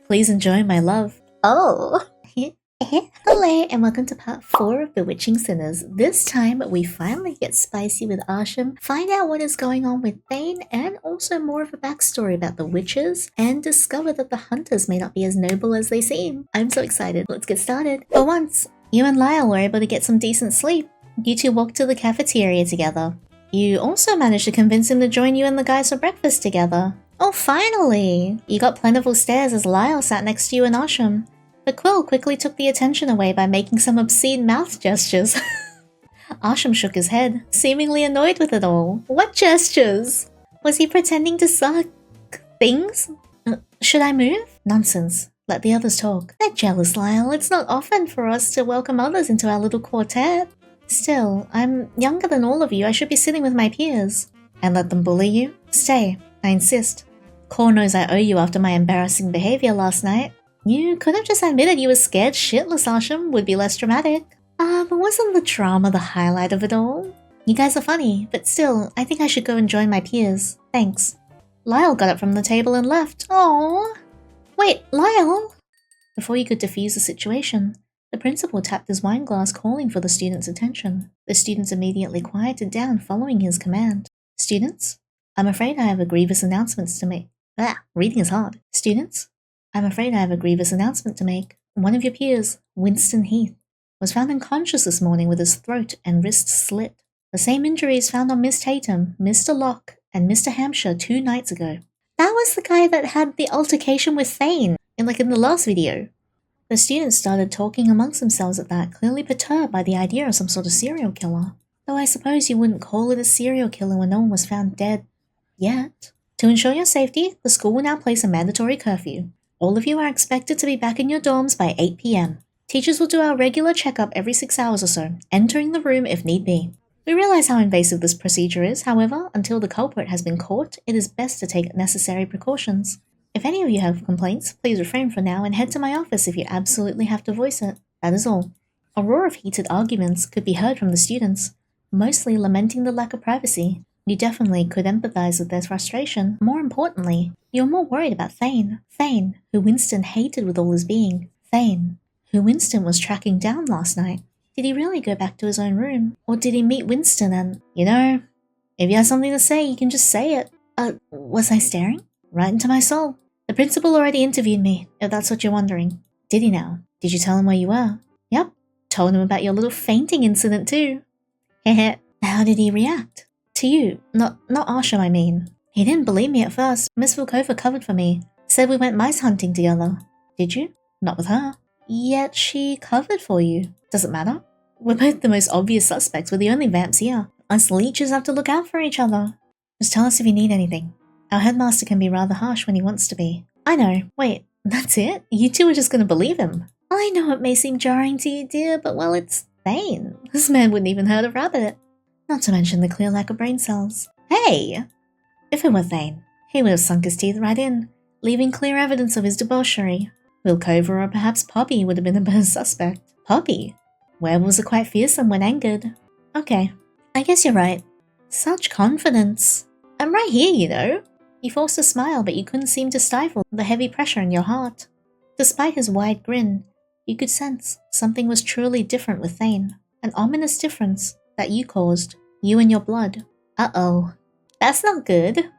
Please enjoy my love. Oh! Hello and welcome to part 4 of Bewitching Sinners. This time we finally get spicy with Arshem, find out what is going on with Thane, and also more of a backstory about the witches, and discover that the hunters may not be as noble as they seem. I'm so excited. Let's get started. For once, you and Lyall were able to get some decent sleep. You two walked to the cafeteria together. You also managed to convince him to join you and the guys for breakfast together. Oh, finally! You got plentiful stares as Lyall sat next to you and Arshem. But Quill quickly took the attention away by making some obscene mouth gestures. Arshem shook his head, seemingly annoyed with it all. What gestures? Was he pretending to suck things? Should I move? Nonsense. Let the others talk. They're jealous, Lyall. It's not often for us to welcome others into our little quartet. Still, I'm younger than all of you. I should be sitting with my peers. And let them bully you? Stay. I insist. Core knows I owe you after my embarrassing behavior last night. You could have just admitted you were scared shitless, Arshem. Would be less dramatic. But wasn't the drama the highlight of it all? You guys are funny, but still, I think I should go and join my peers. Thanks. Lyall got up from the table and left. Aww. Wait, Lyall! Before you could defuse the situation, the principal tapped his wine glass, calling for the students' attention. The students immediately quieted down, following his command. Students? I'm afraid I have a grievous announcement to make. Reading is hard. Students? I'm afraid I have a grievous announcement to make. One of your peers, Winston Heath, was found unconscious this morning with his throat and wrists slit. The same injuries found on Miss Tatum, Mr. Locke, and Mr. Hampshire 2 nights ago. That was the guy that had the altercation with Thane, in the last video. The students started talking amongst themselves at that, clearly perturbed by the idea of some sort of serial killer. Though I suppose you wouldn't call it a serial killer when no one was found dead yet. To ensure your safety, the school will now place a mandatory curfew. All of you are expected to be back in your dorms by 8 p.m. Teachers will do our regular checkup every 6 hours or so, entering the room if need be. We realize how invasive this procedure is, however, until the culprit has been caught, it is best to take necessary precautions. If any of you have complaints, please refrain for now and head to my office if you absolutely have to voice it. That is all. A roar of heated arguments could be heard from the students, mostly lamenting the lack of privacy. You definitely could empathize with their frustration. More importantly, you're more worried about Thane. Thane, who Winston hated with all his being. Thane, who Winston was tracking down last night. Did he really go back to his own room? Or did he meet Winston and, if you have something to say, you can just say it. Was I staring? Right into my soul. The principal already interviewed me, if that's what you're wondering. Did he now? Did you tell him where you were? Yep. Told him about your little fainting incident too. Heh. How did he react? To you. Not Arshem, I mean. He didn't believe me at first. Miss Volkova covered for me. Said we went mice hunting together. Did you? Not with her. Yet she covered for you. Does it matter? We're both the most obvious suspects. We're the only vamps here. Us leeches have to look out for each other. Just tell us if you need anything. Our headmaster can be rather harsh when he wants to be. I know. Wait, that's it? You two are just going to believe him? I know it may seem jarring to you, dear, but well, it's Thane. This man wouldn't even hurt a rabbit. Not to mention the clear lack of brain cells. Hey! If it were Thane, he would have sunk his teeth right in, leaving clear evidence of his debauchery. Wilkova or perhaps Poppy would have been a better suspect. Poppy? Werewolves are quite fearsome when angered. Okay, I guess you're right. Such confidence. I'm right here, You forced a smile, but you couldn't seem to stifle the heavy pressure in your heart. Despite his wide grin, you could sense something was truly different with Thane. An ominous difference that you caused. You and your blood. Uh-oh. That's not good.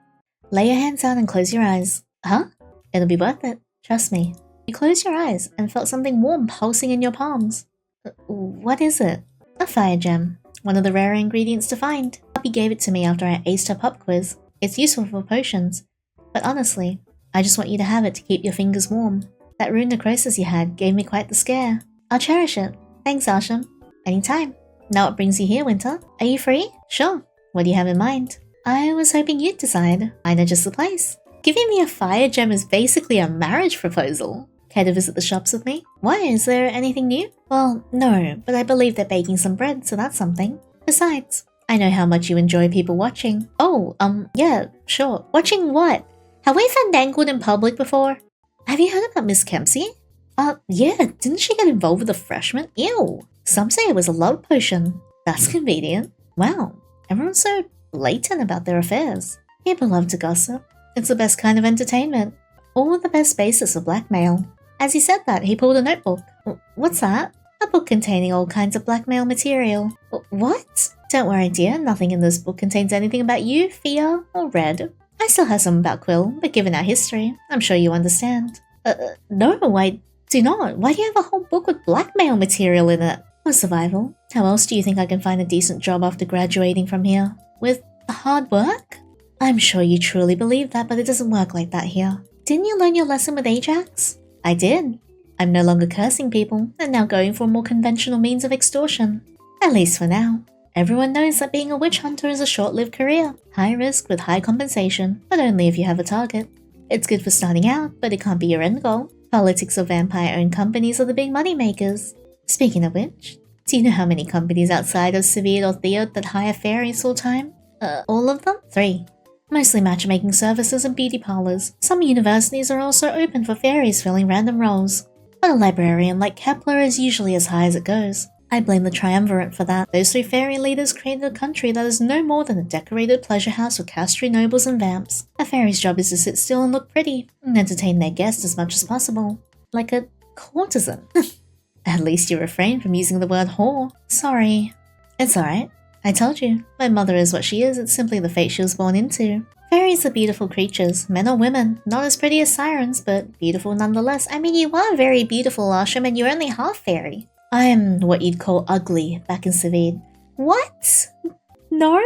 Lay your hands down and close your eyes. Huh? It'll be worth it. Trust me. You closed your eyes and felt something warm pulsing in your palms. What is it? A fire gem. One of the rarer ingredients to find. Poppy gave it to me after I aced her pop quiz. It's useful for potions. But honestly, I just want you to have it to keep your fingers warm. That rune necrosis you had gave me quite the scare. I'll cherish it. Thanks, Arshem. Anytime. Now what brings you here, Winter? Are you free? Sure. What do you have in mind? I was hoping you'd decide. I know just the place. Giving me a fire gem is basically a marriage proposal. Care to visit the shops with me? Why? Is there anything new? Well, no, but I believe they're baking some bread, so that's something. Besides, I know how much you enjoy people watching. Oh, yeah, sure. Watching what? Have we fandangled in public before? Have you heard about Miss Kempsey? Yeah, didn't she get involved with a freshman? Ew. Some say it was a love potion. That's convenient. Wow, everyone's so blatant about their affairs. People love to gossip. It's the best kind of entertainment. All the best basis of blackmail. As he said that, he pulled a notebook. What's that? A book containing all kinds of blackmail material. What? Don't worry, dear. Nothing in this book contains anything about you, Fia, or Red. I still have some about Quill, but given our history, I'm sure you understand. No, I do not. Why do you have a whole book with blackmail material in it? For survival. How else do you think I can find a decent job after graduating from here? With hard work? I'm sure you truly believe that, but it doesn't work like that here. Didn't you learn your lesson with Ajax? I did. I'm no longer cursing people, and now going for a more conventional means of extortion. At least for now. Everyone knows that being a witch hunter is a short-lived career. High risk with high compensation, but only if you have a target. It's good for starting out, but it can't be your end goal. Politics or vampire-owned companies are the big money makers. Speaking of which, do you know how many companies outside of Severed or Theod that hire fairies full-time? All of them? 3. Mostly matchmaking services and beauty parlors. Some universities are also open for fairies filling random roles. But a librarian like Kepler is usually as high as it goes. I blame the Triumvirate for that. Those 3 fairy leaders created a country that is no more than a decorated pleasure house for castree nobles and vamps. A fairy's job is to sit still and look pretty, and entertain their guests as much as possible. Like a courtesan. At least you refrain from using the word whore. Sorry. It's alright. I told you, my mother is what she is, it's simply the fate she was born into. Fairies are beautiful creatures, men or women, not as pretty as sirens, but beautiful nonetheless. I mean, you are very beautiful, Arshem, and you're only half fairy. I am what you'd call ugly back in Severed. What? No?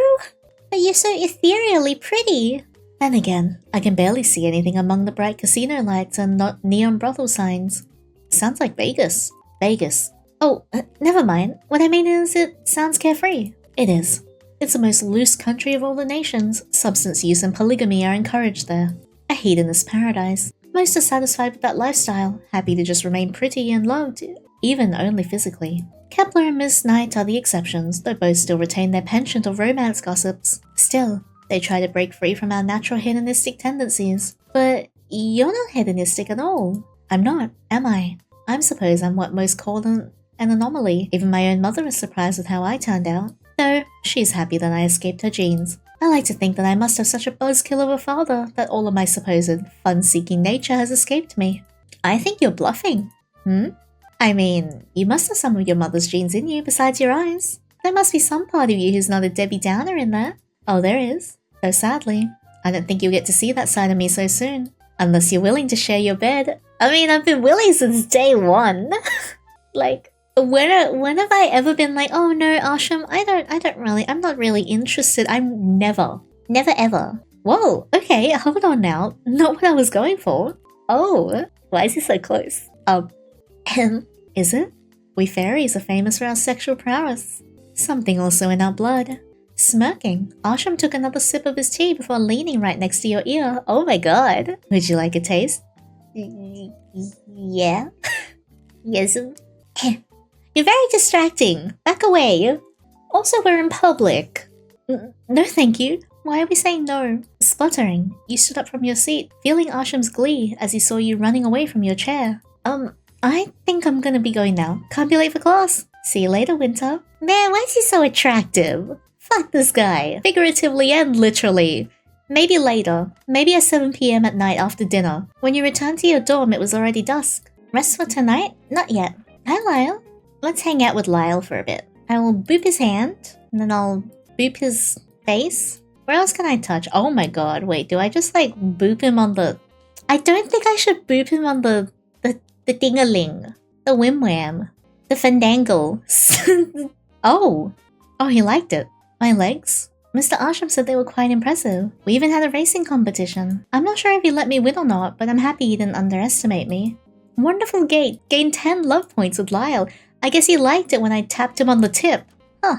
But you're so ethereally pretty. Then again, I can barely see anything among the bright casino lights and not neon brothel signs. Sounds like Vegas. Vegas. Oh, never mind. What I mean is, it sounds carefree. It is. It's the most loose country of all the nations. Substance use and polygamy are encouraged there. A hedonist paradise. Most are satisfied with that lifestyle, happy to just remain pretty and loved, even only physically. Kepler and Miss Knight are the exceptions, though both still retain their penchant of romance gossips. Still, they try to break free from our natural hedonistic tendencies. But you're not hedonistic at all. I'm not, am I? I suppose I'm what most call an anomaly. Even my own mother is surprised with how I turned out. Though, she's happy that I escaped her genes. I like to think that I must have such a buzzkill of a father that all of my supposed fun-seeking nature has escaped me. I think you're bluffing. I mean, you must have some of your mother's genes in you besides your eyes. There must be some part of you who's not a Debbie Downer in there. Oh, there is. Though sadly, I don't think you'll get to see that side of me so soon. Unless you're willing to share your bed. I mean, I've been willing since day one. Like, when have I ever been like, oh no, Arshem, I'm not really interested. I'm never ever. Whoa, okay, hold on now. Not what I was going for. Oh, why is he so close? Is it? We fairies are famous for our sexual prowess. Something also in our blood. Smirking, Arshem took another sip of his tea before leaning right next to your ear. Oh my god. Would you like a taste? Yeah. Yes. You're very distracting. Back away. Also, we're in public. No, thank you. Why are we saying no? Spluttering, you stood up from your seat, feeling Arshem's glee as he saw you running away from your chair. I think I'm gonna be going now. Can't be late for class. See you later, Winter. Man, why is he so attractive? Fuck this guy. Figuratively and literally. Maybe later. Maybe at 7 PM at night after dinner. When you returned to your dorm, it was already dusk. Rest for tonight? Not yet. Hi, Lyall. Let's hang out with Lyall for a bit. I will boop his hand, and then I'll boop his face. Where else can I touch? Oh my god, wait, do I just like boop him on the... I don't think I should boop him on the ding-a-ling. The wim-wham. The fandangle. Oh, he liked it. My legs? Mr. Arshem said they were quite impressive. We even had a racing competition. I'm not sure if he let me win or not, but I'm happy he didn't underestimate me. Wonderful gait. Gained 10 love points with Lyall. I guess he liked it when I tapped him on the tip. Huh.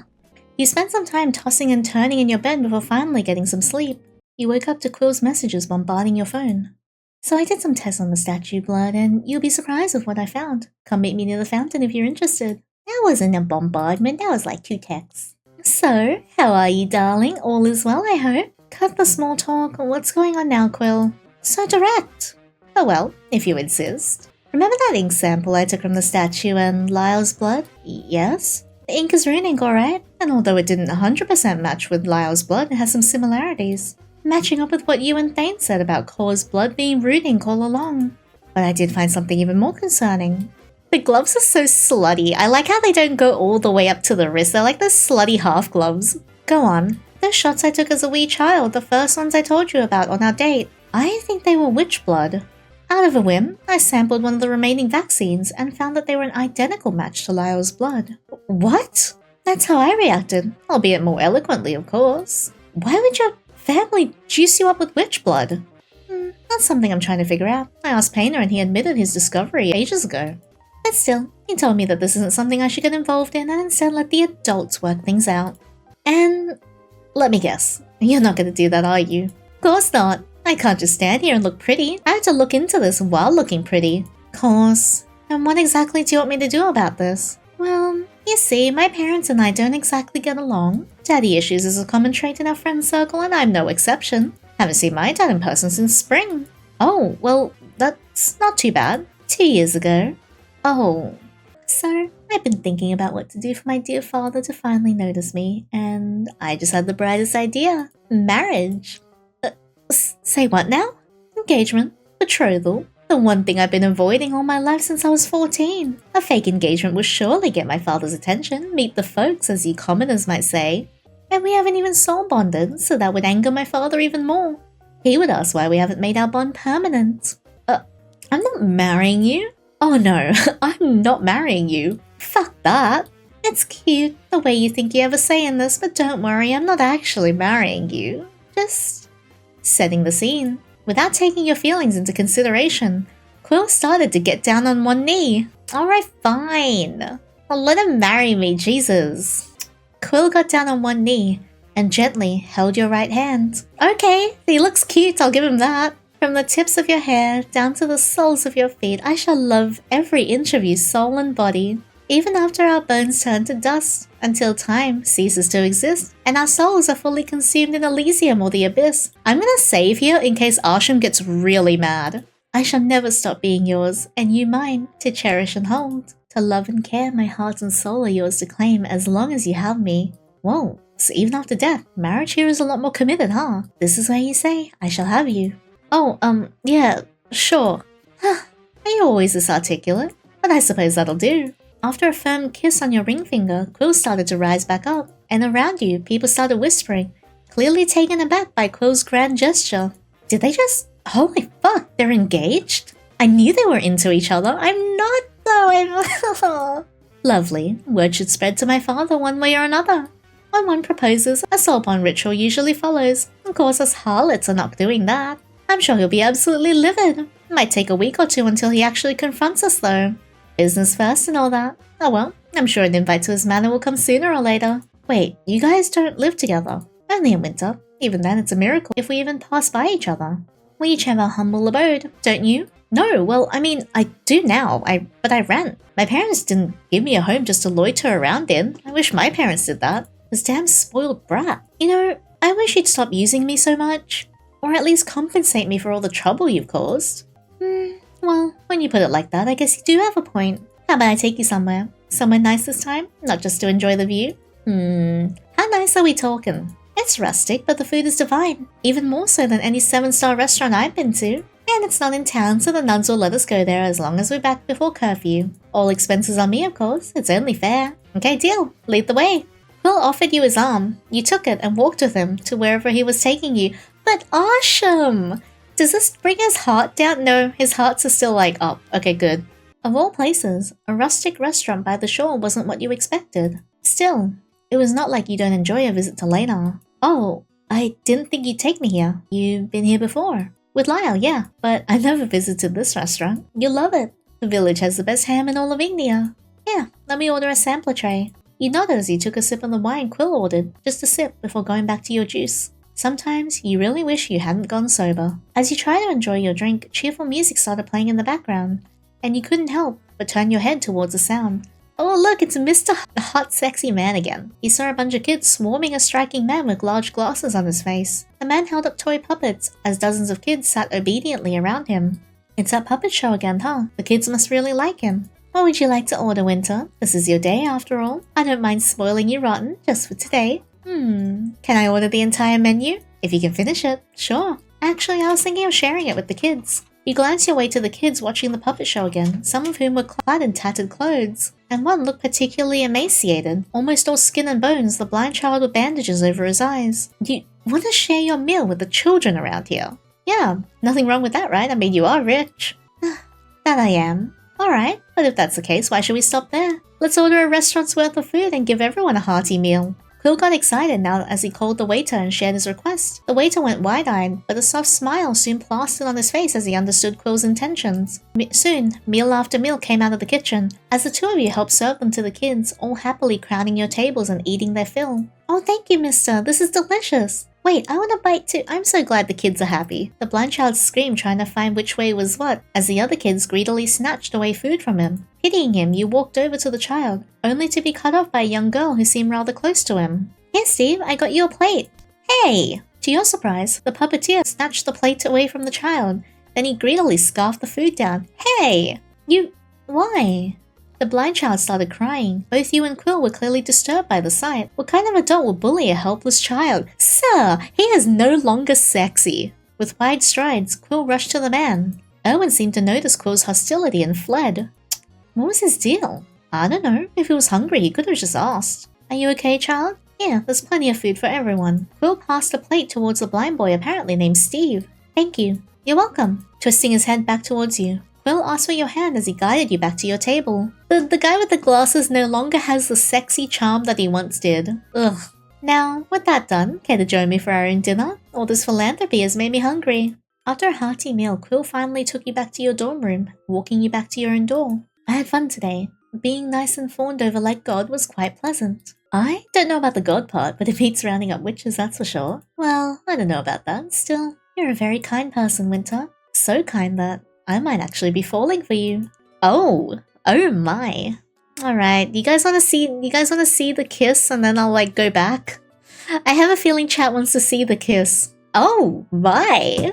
You spent some time tossing and turning in your bed before finally getting some sleep. You woke up to Quill's messages bombarding your phone. So I did some tests on the statue blood, and you'll be surprised with what I found. Come meet me near the fountain if you're interested. That wasn't a bombardment, that was like 2 texts. So, how are you, darling? All is well, I hope? Cut the small talk. What's going on now, Quill? So direct. Oh well, if you insist. Remember that ink sample I took from the statue and Lyall's blood? Yes? The ink is rune ink, alright? And although it didn't 100% match with Lyall's blood, it has some similarities. matching up with what you and Thane said about Kor's blood being rooting all along. But I did find something even more concerning. The gloves are so slutty. I like how they don't go all the way up to the wrist. They're like those slutty half gloves. Go on. Those shots I took as a wee child, the first ones I told you about on our date, I think they were witch blood. Out of a whim, I sampled one of the remaining vaccines and found that they were an identical match to Lyall's blood. What? That's how I reacted, albeit more eloquently, of course. Why would your family juice you up with witch blood? That's something I'm trying to figure out. I asked Painter and he admitted his discovery ages ago. But still, he told me that this isn't something I should get involved in and instead let the adults work things out. And let me guess, you're not going to do that, are you? Of course not. I can't just stand here and look pretty. I have to look into this while looking pretty. Of course. And what exactly do you want me to do about this? Well, you see, my parents and I don't exactly get along. Daddy issues is a common trait in our friend circle and I'm no exception. Haven't seen my dad in person since spring. Oh, well, that's not too bad. 2 years ago. Oh. So, I've been thinking about what to do for my dear father to finally notice me, and I just had the brightest idea. Marriage. Say what now? Engagement. Betrothal. The one thing I've been avoiding all my life since I was 14. A fake engagement would surely get my father's attention, meet the folks as you commoners might say. And we haven't even soul bonded, so that would anger my father even more. He would ask why we haven't made our bond permanent. I'm not marrying you. Oh no, I'm not marrying you. Fuck that. It's cute, the way you think you have a say in this, but don't worry, I'm not actually marrying you. Just setting the scene. Without taking your feelings into consideration, Quill started to get down on one knee. Alright, fine. I'll let him marry me, Jesus. Quill got down on one knee and gently held your right hand. Okay, he looks cute, I'll give him that. From the tips of your hair down to the soles of your feet, I shall love every inch of you, soul and body, even after our bones turn to dust, until time ceases to exist, and our souls are fully consumed in Elysium or the Abyss. I'm gonna save here in case Arshem gets really mad. I shall never stop being yours, and you mine, to cherish and hold. To love and care, my heart and soul are yours to claim as long as you have me. Whoa, so even after death, marriage here is a lot more committed, huh? This is where you say, I shall have you. Oh, yeah, sure. Are you always this articulate? But I suppose that'll do. After a firm kiss on your ring finger, Quill started to rise back up, and around you, people started whispering, clearly taken aback by Quill's grand gesture. Did they just... Holy fuck, they're engaged? I knew they were into each other. I'm not, though. Lovely. Word should spread to my father one way or another. When one proposes, a soul bond ritual usually follows. Of course, us harlots are not doing that. I'm sure he'll be absolutely livid. Might take a week or two until he actually confronts us, though. Business first and all that. Oh well, I'm sure an invite to his manor will come sooner or later. Wait, you guys don't live together? Only in winter. Even then, it's a miracle if we even pass by each other. We each have our humble abode, don't you? No, well, I mean, I do now, but I rent. My parents didn't give me a home just to loiter around in. I wish my parents did that. This damn spoiled brat. You know, I wish you'd stop using me so much. Or at least compensate me for all the trouble you've caused. Well, when you put it like that, I guess you do have a point. How about I take you somewhere? Somewhere nice this time? Not just to enjoy the view? How nice are we talking? It's rustic, but the food is divine. Even more so than any 7-star restaurant I've been to. And it's not in town, so the nuns will let us go there as long as we're back before curfew. All expenses on me, of course. It's only fair. Okay, deal. Lead the way. Quill offered you his arm. You took it and walked with him to wherever he was taking you. But Arshem! Does this bring his heart down? No, his hearts are still like up. Okay, good. Of all places, a rustic restaurant by the shore wasn't what you expected. Still, it was not like you don't enjoy a visit to Leynar. Oh, I didn't think you'd take me here. You've been here before. With Lyall, yeah, but I never visited this restaurant. You'll love it. The village has the best ham in all of India. Yeah, let me order a sampler tray. You nodded as you took a sip of the wine Quill ordered, just a sip before going back to your juice. Sometimes, you really wish you hadn't gone sober. As you try to enjoy your drink, cheerful music started playing in the background, and you couldn't help but turn your head towards the sound. Oh look, it's Mr. Hot Sexy Man again. He saw a bunch of kids swarming a striking man with large glasses on his face. The man held up toy puppets, as dozens of kids sat obediently around him. It's that puppet show again, huh? The kids must really like him. What would you like to order, Winter? This is your day, after all. I don't mind spoiling you rotten, just for today. Can I order the entire menu? If you can finish it, sure. Actually, I was thinking of sharing it with the kids. You glance your way to the kids watching the puppet show again, some of whom were clad in tattered clothes, and one looked particularly emaciated, almost all skin and bones, the blind child with bandages over his eyes. You want to share your meal with the children around here? Yeah, nothing wrong with that, right? I mean, you are rich. That I am. Alright, but if that's the case, why should we stop there? Let's order a restaurant's worth of food and give everyone a hearty meal. Quill got excited now as he called the waiter and shared his request. The waiter went wide-eyed, but a soft smile soon plastered on his face as he understood Quill's intentions. Soon, meal after meal came out of the kitchen, as the two of you helped serve them to the kids, all happily crowding your tables and eating their fill. Oh, thank you, mister. This is delicious. Wait, I want a bite too. I'm so glad the kids are happy. The blind child screamed, trying to find which way was what, as the other kids greedily snatched away food from him. Pitying him, you walked over to the child, only to be cut off by a young girl who seemed rather close to him. Here, Steve, I got you a plate. Hey! To your surprise, the puppeteer snatched the plate away from the child. Then he greedily scarfed the food down. Hey! Why? The blind child started crying. Both you and Quill were clearly disturbed by the sight. What kind of adult would bully a helpless child? Sir, he is no longer sexy. With wide strides, Quill rushed to the man. Erwin seemed to notice Quill's hostility and fled. What was his deal? I don't know. If he was hungry, he could have just asked. Are you okay, child? Yeah, there's plenty of food for everyone. Quill passed a plate towards the blind boy apparently named Steve. Thank you. You're welcome. Twisting his head back towards you, Quill asked for your hand as he guided you back to your table. The guy with the glasses no longer has the sexy charm that he once did. Ugh. Now, with that done, care to join me for our own dinner? All this philanthropy has made me hungry. After a hearty meal, Quill finally took you back to your dorm room, walking you back to your own door. I had fun today. Being nice and fawned over like God was quite pleasant. I don't know about the God part, but it beats rounding up witches, that's for sure. Well, I don't know about that. Still, you're a very kind person, Winter. So kind that I might actually be falling for you. Oh my. Alright, you guys wanna see the kiss and then I'll like go back? I have a feeling chat wants to see the kiss. Oh my.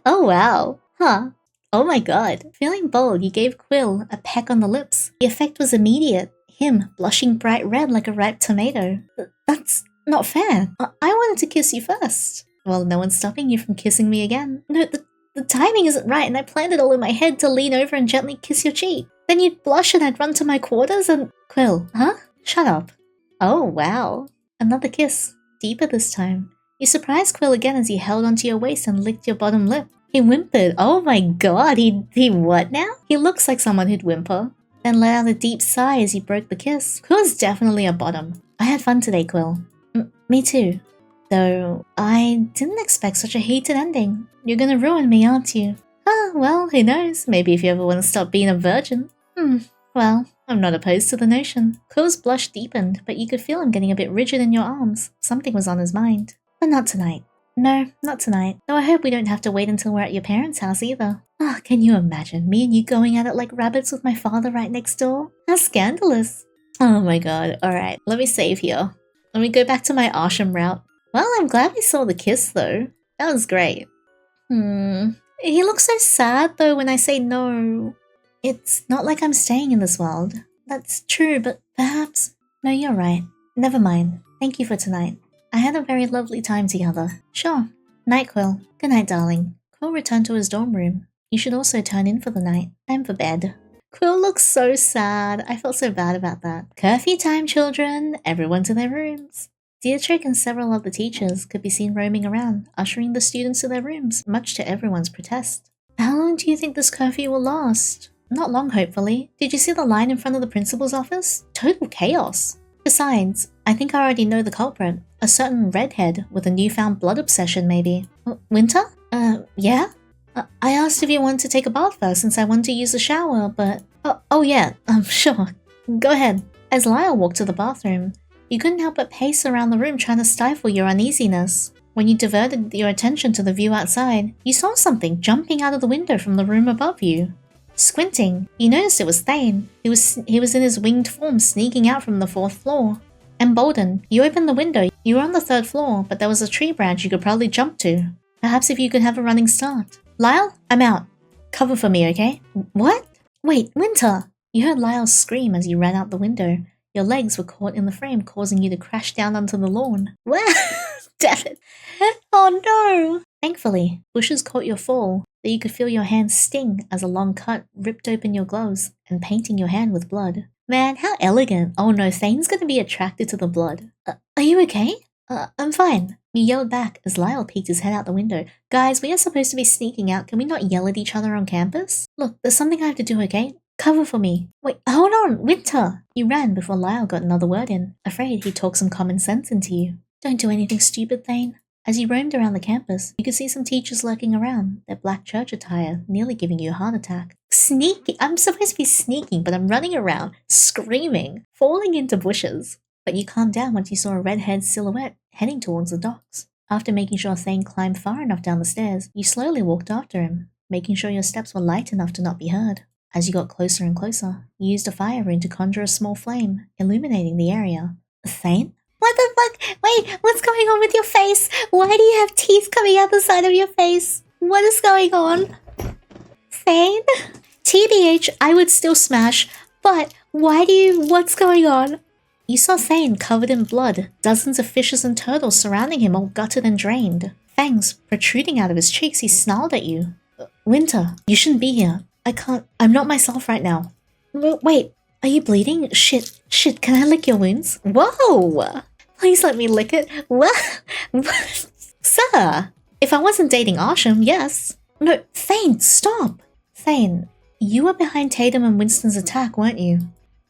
Oh wow. Huh. Oh my god. Feeling bold, you gave Quill a peck on the lips. The effect was immediate. Him blushing bright red like a ripe tomato. That's not fair. I wanted to kiss you first. Well, no one's stopping you from kissing me again. No, the timing isn't right and I planned it all in my head to lean over and gently kiss your cheek. Then you'd blush and I'd run to my quarters and… Quill, huh? Shut up. Oh wow. Another kiss. Deeper this time. You surprised Quill again as he held onto your waist and licked your bottom lip. He whimpered. Oh my god, he what now? He looks like someone who'd whimper. Then let out a deep sigh as he broke the kiss. Quill's definitely a bottom. I had fun today, Quill. Me too. Though, I didn't expect such a heated ending. You're gonna ruin me, aren't you? Well, who knows? Maybe if you ever want to stop being a virgin. Well, I'm not opposed to the notion. Quill's blush deepened, but you could feel him getting a bit rigid in your arms. Something was on his mind. But not tonight. No, not tonight. Though I hope we don't have to wait until we're at your parents' house either. Can you imagine me and you going at it like rabbits with my father right next door? How scandalous. Oh my god. Alright, let me save here. Let me go back to my Arshem route. Well, I'm glad we saw the kiss though. That was great. He looks so sad though when I say no. It's not like I'm staying in this world. That's true, but perhaps… No, you're right. Never mind. Thank you for tonight. I had a very lovely time together. Sure. Night, Quill. Good night, darling. Quill returned to his dorm room. You should also turn in for the night. Time for bed. Quill looks so sad. I felt so bad about that. Curfew time, children. Everyone to their rooms. Dietrich and several of the teachers could be seen roaming around, ushering the students to their rooms, much to everyone's protest. How long do you think this curfew will last? Not long, hopefully. Did you see the line in front of the principal's office? Total chaos. Besides, I think I already know the culprit. A certain redhead with a newfound blood obsession, maybe. Winter? Yeah? I asked if you wanted to take a bath first since I wanted to use the shower, but… Oh yeah, sure. Go ahead. As Lyall walked to the bathroom, you couldn't help but pace around the room trying to stifle your uneasiness. When you diverted your attention to the view outside, you saw something jumping out of the window from the room above you. Squinting, you noticed it was Thane. He was in his winged form sneaking out from the 4th floor. Emboldened, you opened the window. You were on the 3rd floor, but there was a tree branch you could probably jump to. Perhaps if you could have a running start. Lyall, I'm out. Cover for me, okay? What? Wait, Winter! You heard Lyall scream as you ran out the window. Your legs were caught in the frame, causing you to crash down onto the lawn. What? Damn it. Oh no! Thankfully, bushes caught your fall, that you could feel your hand sting as a long cut ripped open your gloves and painting your hand with blood. Man, how elegant. Oh no, Thane's gonna be attracted to the blood. Are you okay? I'm fine. You yelled back as Lyall peeked his head out the window. Guys, we are supposed to be sneaking out. Can we not yell at each other on campus? Look, there's something I have to do, okay? Cover for me. Wait, hold on, Winter! You ran before Lyall got another word in, afraid he'd talk some common sense into you. Don't do anything stupid, Thane. As you roamed around the campus, you could see some teachers lurking around, their black church attire nearly giving you a heart attack. Sneaking! I'm supposed to be sneaking, but I'm running around, screaming, falling into bushes. But you calmed down once you saw a red-haired silhouette heading towards the docks. After making sure Thane climbed far enough down the stairs, you slowly walked after him, making sure your steps were light enough to not be heard. As you got closer and closer, you used a fire rune to conjure a small flame, illuminating the area. Thane? What the fuck? Wait, what's going on with your face? Why do you have teeth coming out the side of your face? What is going on? Thane? TBH, I would still smash, but what's going on? You saw Thane covered in blood, dozens of fishes and turtles surrounding him all gutted and drained. Fangs protruding out of his cheeks, he snarled at you. Winter, you shouldn't be here. I'm not myself right now. Wait, are you bleeding? Shit, can I lick your wounds? Whoa! Please let me lick it. What? Sir, if I wasn't dating Arshem, yes. No, Thane, stop! Thane, you were behind Tatum and Winston's attack, weren't you?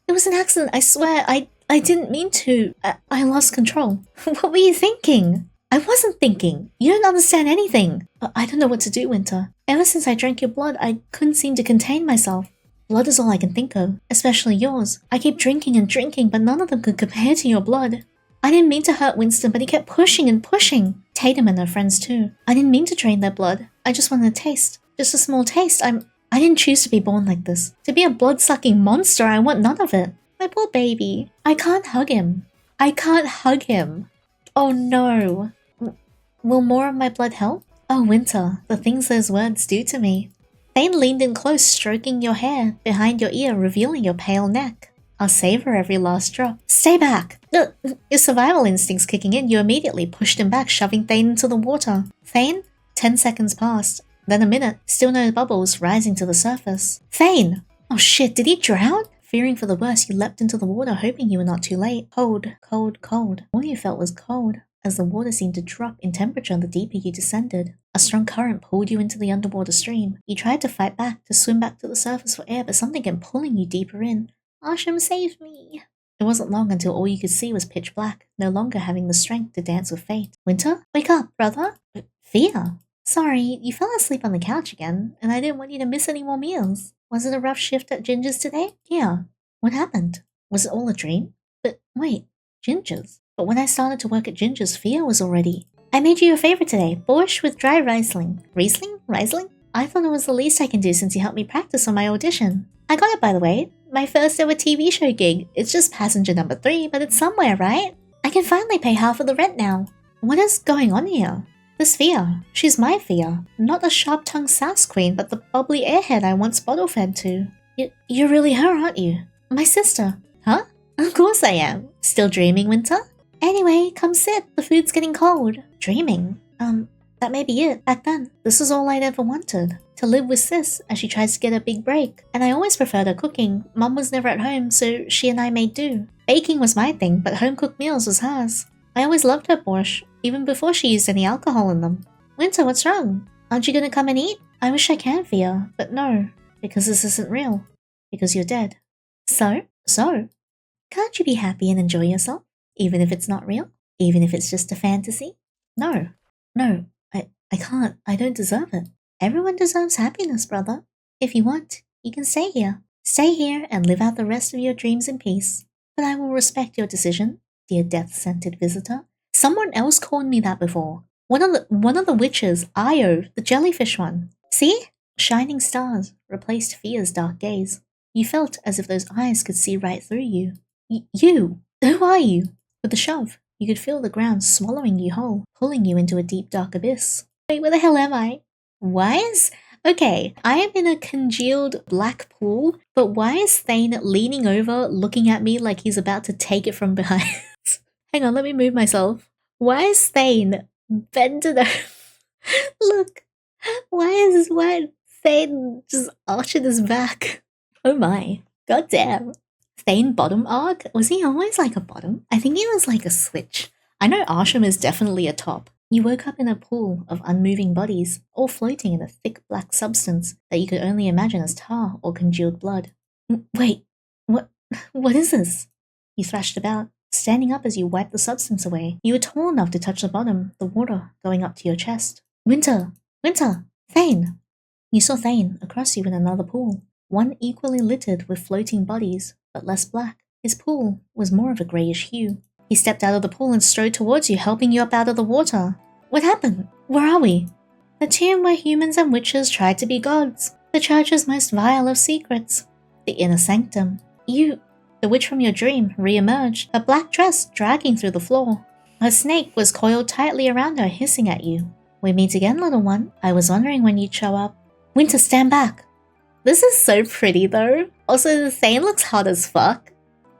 It was an accident, I swear, I didn't mean to. I lost control. What were you thinking? I wasn't thinking. You don't understand anything. I don't know what to do, Winter. Ever since I drank your blood, I couldn't seem to contain myself. Blood is all I can think of, especially yours. I keep drinking and drinking, but none of them could compare to your blood. I didn't mean to hurt Winston, but he kept pushing and pushing. Tatum and her friends too. I didn't mean to drain their blood. I just wanted a taste. Just a small taste. I didn't choose to be born like this. To be a blood-sucking monster, I want none of it. My poor baby. I can't hug him. Oh no. Will more of my blood help? Oh, Winter, the things those words do to me. Thane leaned in close, stroking your hair behind your ear, revealing your pale neck. I'll savor every last drop. Stay back! Your survival instincts kicking in, you immediately pushed him back, shoving Thane into the water. Thane? 10 seconds passed. Then a minute, still no bubbles rising to the surface. Thane! Oh shit, did he drown? Fearing for the worst, you leapt into the water, hoping you were not too late. Cold, cold, cold. All you felt was cold, as the water seemed to drop in temperature the deeper you descended. A strong current pulled you into the underwater stream. You tried to fight back, to swim back to the surface for air, but something kept pulling you deeper in. Arshem, save me! It wasn't long until all you could see was pitch black, no longer having the strength to dance with fate. Winter? Wake up, brother! Fia? Sorry, you fell asleep on the couch again, and I didn't want you to miss any more meals. Was it a rough shift at Ginger's today? Yeah. What happened? Was it all a dream? But wait, Ginger's? But when I started to work at Ginger's, Fia was already... I made you a favor today, borscht with dry Riesling. Riesling? Riesling? I thought it was the least I can do since you helped me practice on my audition. I got it, by the way. My first ever TV show gig. It's just passenger number 3, but it's somewhere, right? I can finally pay half of the rent now. What is going on here? This Fia. She's my Fia. Not the sharp-tongued sass queen, but the bubbly airhead I once bottle-fed to. You're really her, aren't you? My sister. Huh? Of course I am. Still dreaming, Winter? Anyway, come sit. The food's getting cold. Dreaming? That may be it. Back then, this is all I'd ever wanted. To live with Sis as she tries to get a big break. And I always preferred her cooking. Mum was never at home, so she and I made do. Baking was my thing, but home-cooked meals was hers. I always loved her borscht, even before she used any alcohol in them. Winter, what's wrong? Aren't you gonna come and eat? I wish I can, Fia, but no. Because this isn't real. Because you're dead. So? Can't you be happy and enjoy yourself? Even if it's not real? Even if it's just a fantasy? No, I can't. I don't deserve it. Everyone deserves happiness, brother. If you want, you can stay here. Stay here and live out the rest of your dreams in peace. But I will respect your decision, dear death-scented visitor. Someone else called me that before. One of the witches, Io, the jellyfish one. See? Shining stars replaced Fia's dark gaze. You felt as if those eyes could see right through you. You! Who are you? With a shove, you could feel the ground swallowing you whole, pulling you into a deep dark abyss. Wait, where the hell am I? Okay, I am in a congealed black pool, but why is Thane leaning over, looking at me like he's about to take it from behind? Hang on, let me move myself. Why is Thane bending over? Look, why Thane just arching his back? Oh my, goddamn. Thane bottom arc? Was he always like a bottom? I think he was like a switch. I know Arshem is definitely a top. You woke up in a pool of unmoving bodies, all floating in a thick black substance that you could only imagine as tar or congealed blood. Wait, what is this? You thrashed about, standing up as you wiped the substance away. You were tall enough to touch the bottom, the water going up to your chest. Winter! Thane! You saw Thane across you in another pool, one equally littered with floating bodies, but less black. His pool was more of a greyish hue. He stepped out of the pool and strode towards you, helping you up out of the water. What happened? Where are we? The tomb where humans and witches tried to be gods. The church's most vile of secrets. The inner sanctum. You, the witch from your dream, re-emerged, her black dress dragging through the floor. Her snake was coiled tightly around her, hissing at you. We meet again, little one. I was wondering when you'd show up. Winter, stand back. This is so pretty though. Also, Thane looks hot as fuck.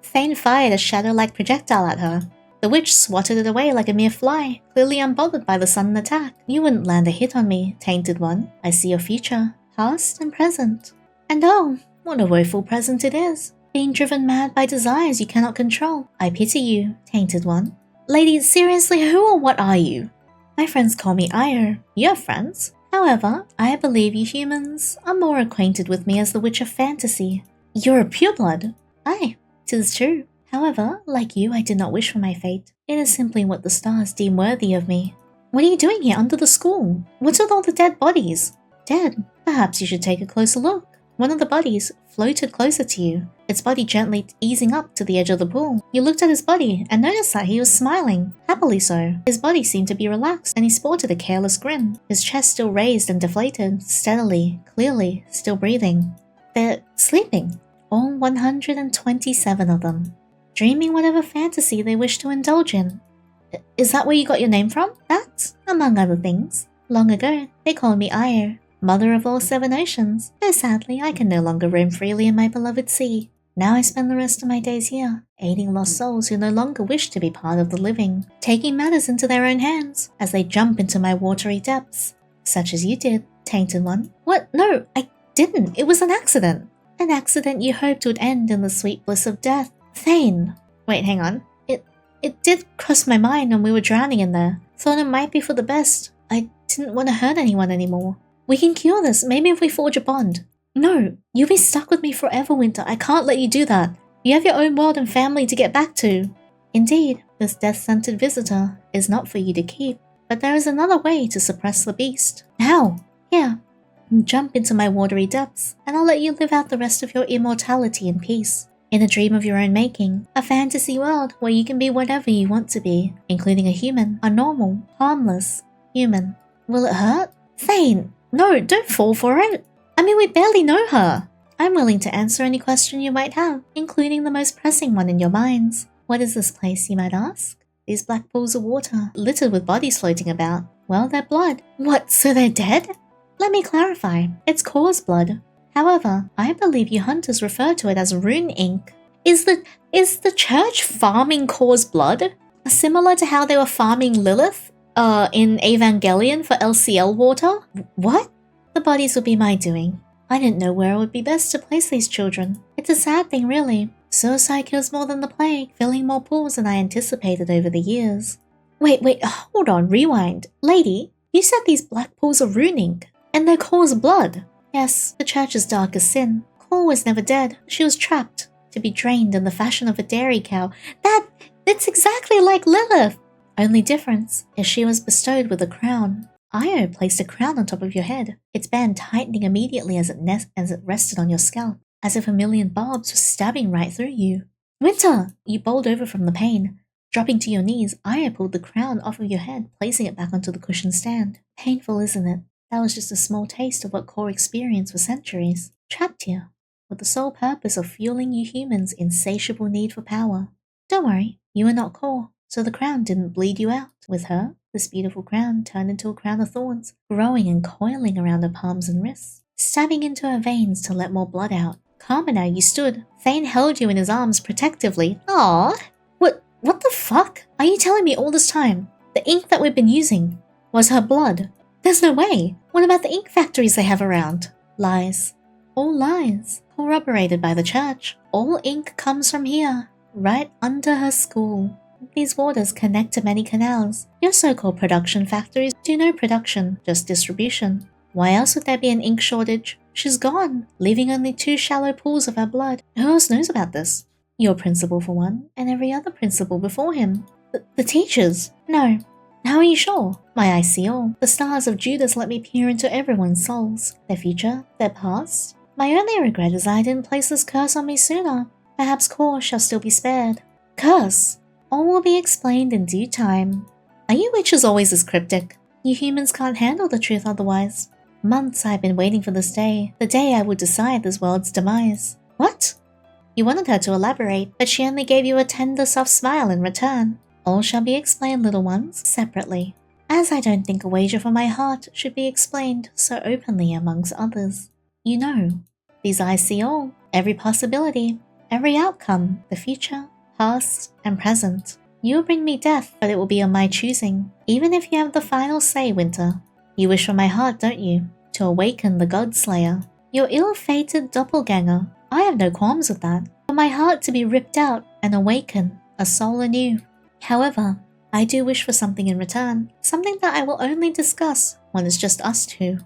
Thane fired a shadow-like projectile at her. The witch swatted it away like a mere fly, clearly unbothered by the sudden attack. You wouldn't land a hit on me, tainted one. I see your future, past and present. And oh, what a woeful present it is. Being driven mad by desires you cannot control. I pity you, tainted one. Lady, seriously, who or what are you? My friends call me Io. You have friends? However, I believe you humans are more acquainted with me as the witch of fantasy. You're a pureblood. Aye, 'tis true. However, like you, I did not wish for my fate. It is simply what the stars deem worthy of me. What are you doing here under the school? What's with all the dead bodies? Dead? Perhaps you should take a closer look. One of the bodies floated closer to you, its body gently easing up to the edge of the pool. You looked at his body and noticed that he was smiling, happily so. His body seemed to be relaxed and he sported a careless grin, his chest still raised and deflated, steadily, clearly, still breathing. They're sleeping, all 127 of them, dreaming whatever fantasy they wish to indulge in. Is that where you got your name from? That, among other things. Long ago, they called me Io, mother of all 7 oceans, though sadly I can no longer roam freely in my beloved sea. Now I spend the rest of my days here, aiding lost souls who no longer wish to be part of the living, taking matters into their own hands as they jump into my watery depths, such as you did, tainted one. What? No, I didn't. It was an accident. An accident you hoped would end in the sweet bliss of death. Thane. Wait, hang on. It did cross my mind when we were drowning in there. Thought it might be for the best. I didn't want to hurt anyone anymore. We can cure this, maybe if we forge a bond. No, you'll be stuck with me forever, Winter. I can't let you do that. You have your own world and family to get back to. Indeed, this death-scented visitor is not for you to keep, but there is another way to suppress the beast. How? Here, jump into my watery depths, and I'll let you live out the rest of your immortality in peace. In a dream of your own making, a fantasy world where you can be whatever you want to be, including a human, a normal, harmless human. Will it hurt? Thane! No, don't fall for it. I mean, we barely know her. I'm willing to answer any question you might have, including the most pressing one in your minds. What is this place, you might ask? These black pools of water, littered with bodies floating about. Well, they're blood. What, so they're dead? Let me clarify. It's Cor's blood. However, I believe you hunters refer to it as rune ink. Is the church farming Cor's blood? Similar to how they were farming Lilith? In Evangelion for LCL water? What? The bodies would be my doing. I didn't know where it would be best to place these children. It's a sad thing, really. Suicide kills more than the plague, filling more pools than I anticipated over the years. Wait, hold on, rewind. Lady, you said these black pools are rune ink, and they're Cor's blood. Yes, the church's darkest sin. Cor was never dead. She was trapped, to be drained in the fashion of a dairy cow. That's exactly like Lilith! Only difference is she was bestowed with a crown. Io placed a crown on top of your head, its band tightening immediately as it rested on your scalp, as if a million barbs were stabbing right through you. Winter! You bowled over from the pain. Dropping to your knees, Io pulled the crown off of your head, placing it back onto the cushioned stand. Painful, isn't it? That was just a small taste of what Cor experienced for centuries. Trapped here, with the sole purpose of fueling you humans' insatiable need for power. Don't worry, you are not Cor, so the crown didn't bleed you out. With her, this beautiful crown turned into a crown of thorns, growing and coiling around her palms and wrists, stabbing into her veins to let more blood out. Calmer now you stood. Thane held you in his arms protectively. Aww! What the fuck? Are you telling me all this time The ink that we've been using was her blood. There's no way. What about the ink factories they have around? Lies. All lies. Corroborated by the church. All ink comes from here, right under her school. These waters connect to many canals. Your so-called production factories do no production, just distribution. Why else would there be an ink shortage? She's gone, leaving only 2 shallow pools of her blood. Who else knows about this? Your principal for one, and every other principal before him. The teachers? No. How are you sure? My eyes see all. The stars of Judas let me peer into everyone's souls. Their future, their past. My only regret is I didn't place this curse on me sooner. Perhaps Core shall still be spared. Curse? All will be explained in due time. Are you witches always as cryptic? You humans can't handle the truth otherwise. Months I've been waiting for this day, the day I would decide this world's demise. What? You wanted her to elaborate, but she only gave you a tender, soft smile in return. All shall be explained, little ones, separately. As I don't think a wager for my heart should be explained so openly amongst others. You know, these eyes see all, every possibility, every outcome, the future, past, and present. You will bring me death, but it will be on my choosing, even if you have the final say, Winter. You wish for my heart, don't you? To awaken the God-Slayer. Your ill-fated doppelganger. I have no qualms with that. For my heart to be ripped out and awaken a soul anew. However, I do wish for something in return. Something that I will only discuss when it's just us two.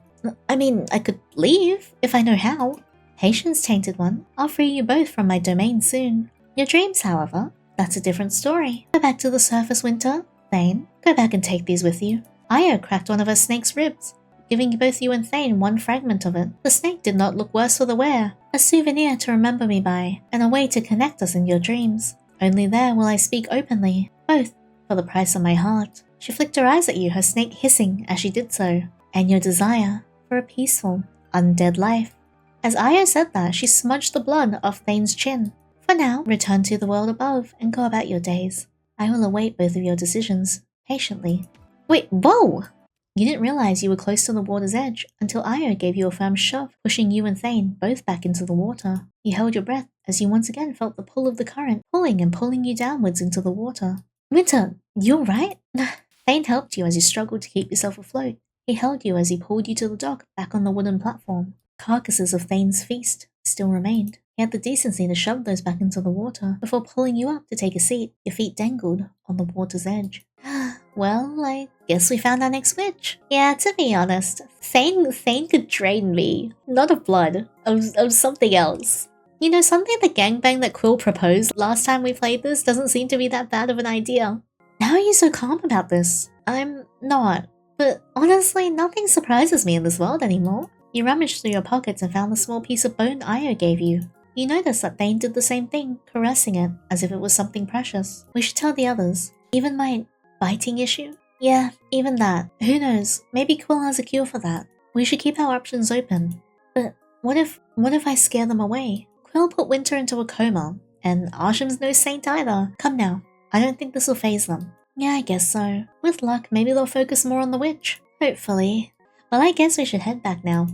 I mean, I could leave, if I know how. Patience, Tainted One. I'll free you both from my domain soon. Your dreams, however, that's a different story. Go back to the surface, Winter. Thane, go back and take these with you. Io cracked one of her snake's ribs, giving both you and Thane one fragment of it. The snake did not look worse for the wear. A souvenir to remember me by, and a way to connect us in your dreams. Only there will I speak openly, both for the price of my heart. She flicked her eyes at you, her snake hissing as she did so, and your desire for a peaceful, undead life. As Io said that, she smudged the blood off Thane's chin. For now, return to the world above and go about your days. I will await both of your decisions, patiently. Wait, whoa! You didn't realize you were close to the water's edge until Io gave you a firm shove, pushing you and Thane both back into the water. You held your breath as you once again felt the pull of the current, pulling and pulling you downwards into the water. Winter, you're right? Thane helped you as you struggled to keep yourself afloat. He held you as he pulled you to the dock back on the wooden platform. Carcasses of Thane's feast still remained. He had the decency to shove those back into the water before pulling you up to take a seat. Your feet dangled on the water's edge. Well, I guess we found our next witch. Yeah, to be honest, Thane could drain me. Not of blood, of something else. You know, something the gangbang that Quill proposed last time we played this doesn't seem to be that bad of an idea. How are you so calm about this? I'm not. But honestly, nothing surprises me in this world anymore. You rummaged through your pockets and found the small piece of bone Io gave you. You noticed that Thane did the same thing, caressing it as if it was something precious. We should tell the others. Even my biting issue? Yeah, even that. Who knows? Maybe Quill has a cure for that. We should keep our options open. But what if I scare them away? Quill put Winter into a coma, and Arshem's no saint either. Come now. I don't think this will faze them. Yeah, I guess so. With luck, maybe they'll focus more on the witch. Hopefully. Well, I guess we should head back now.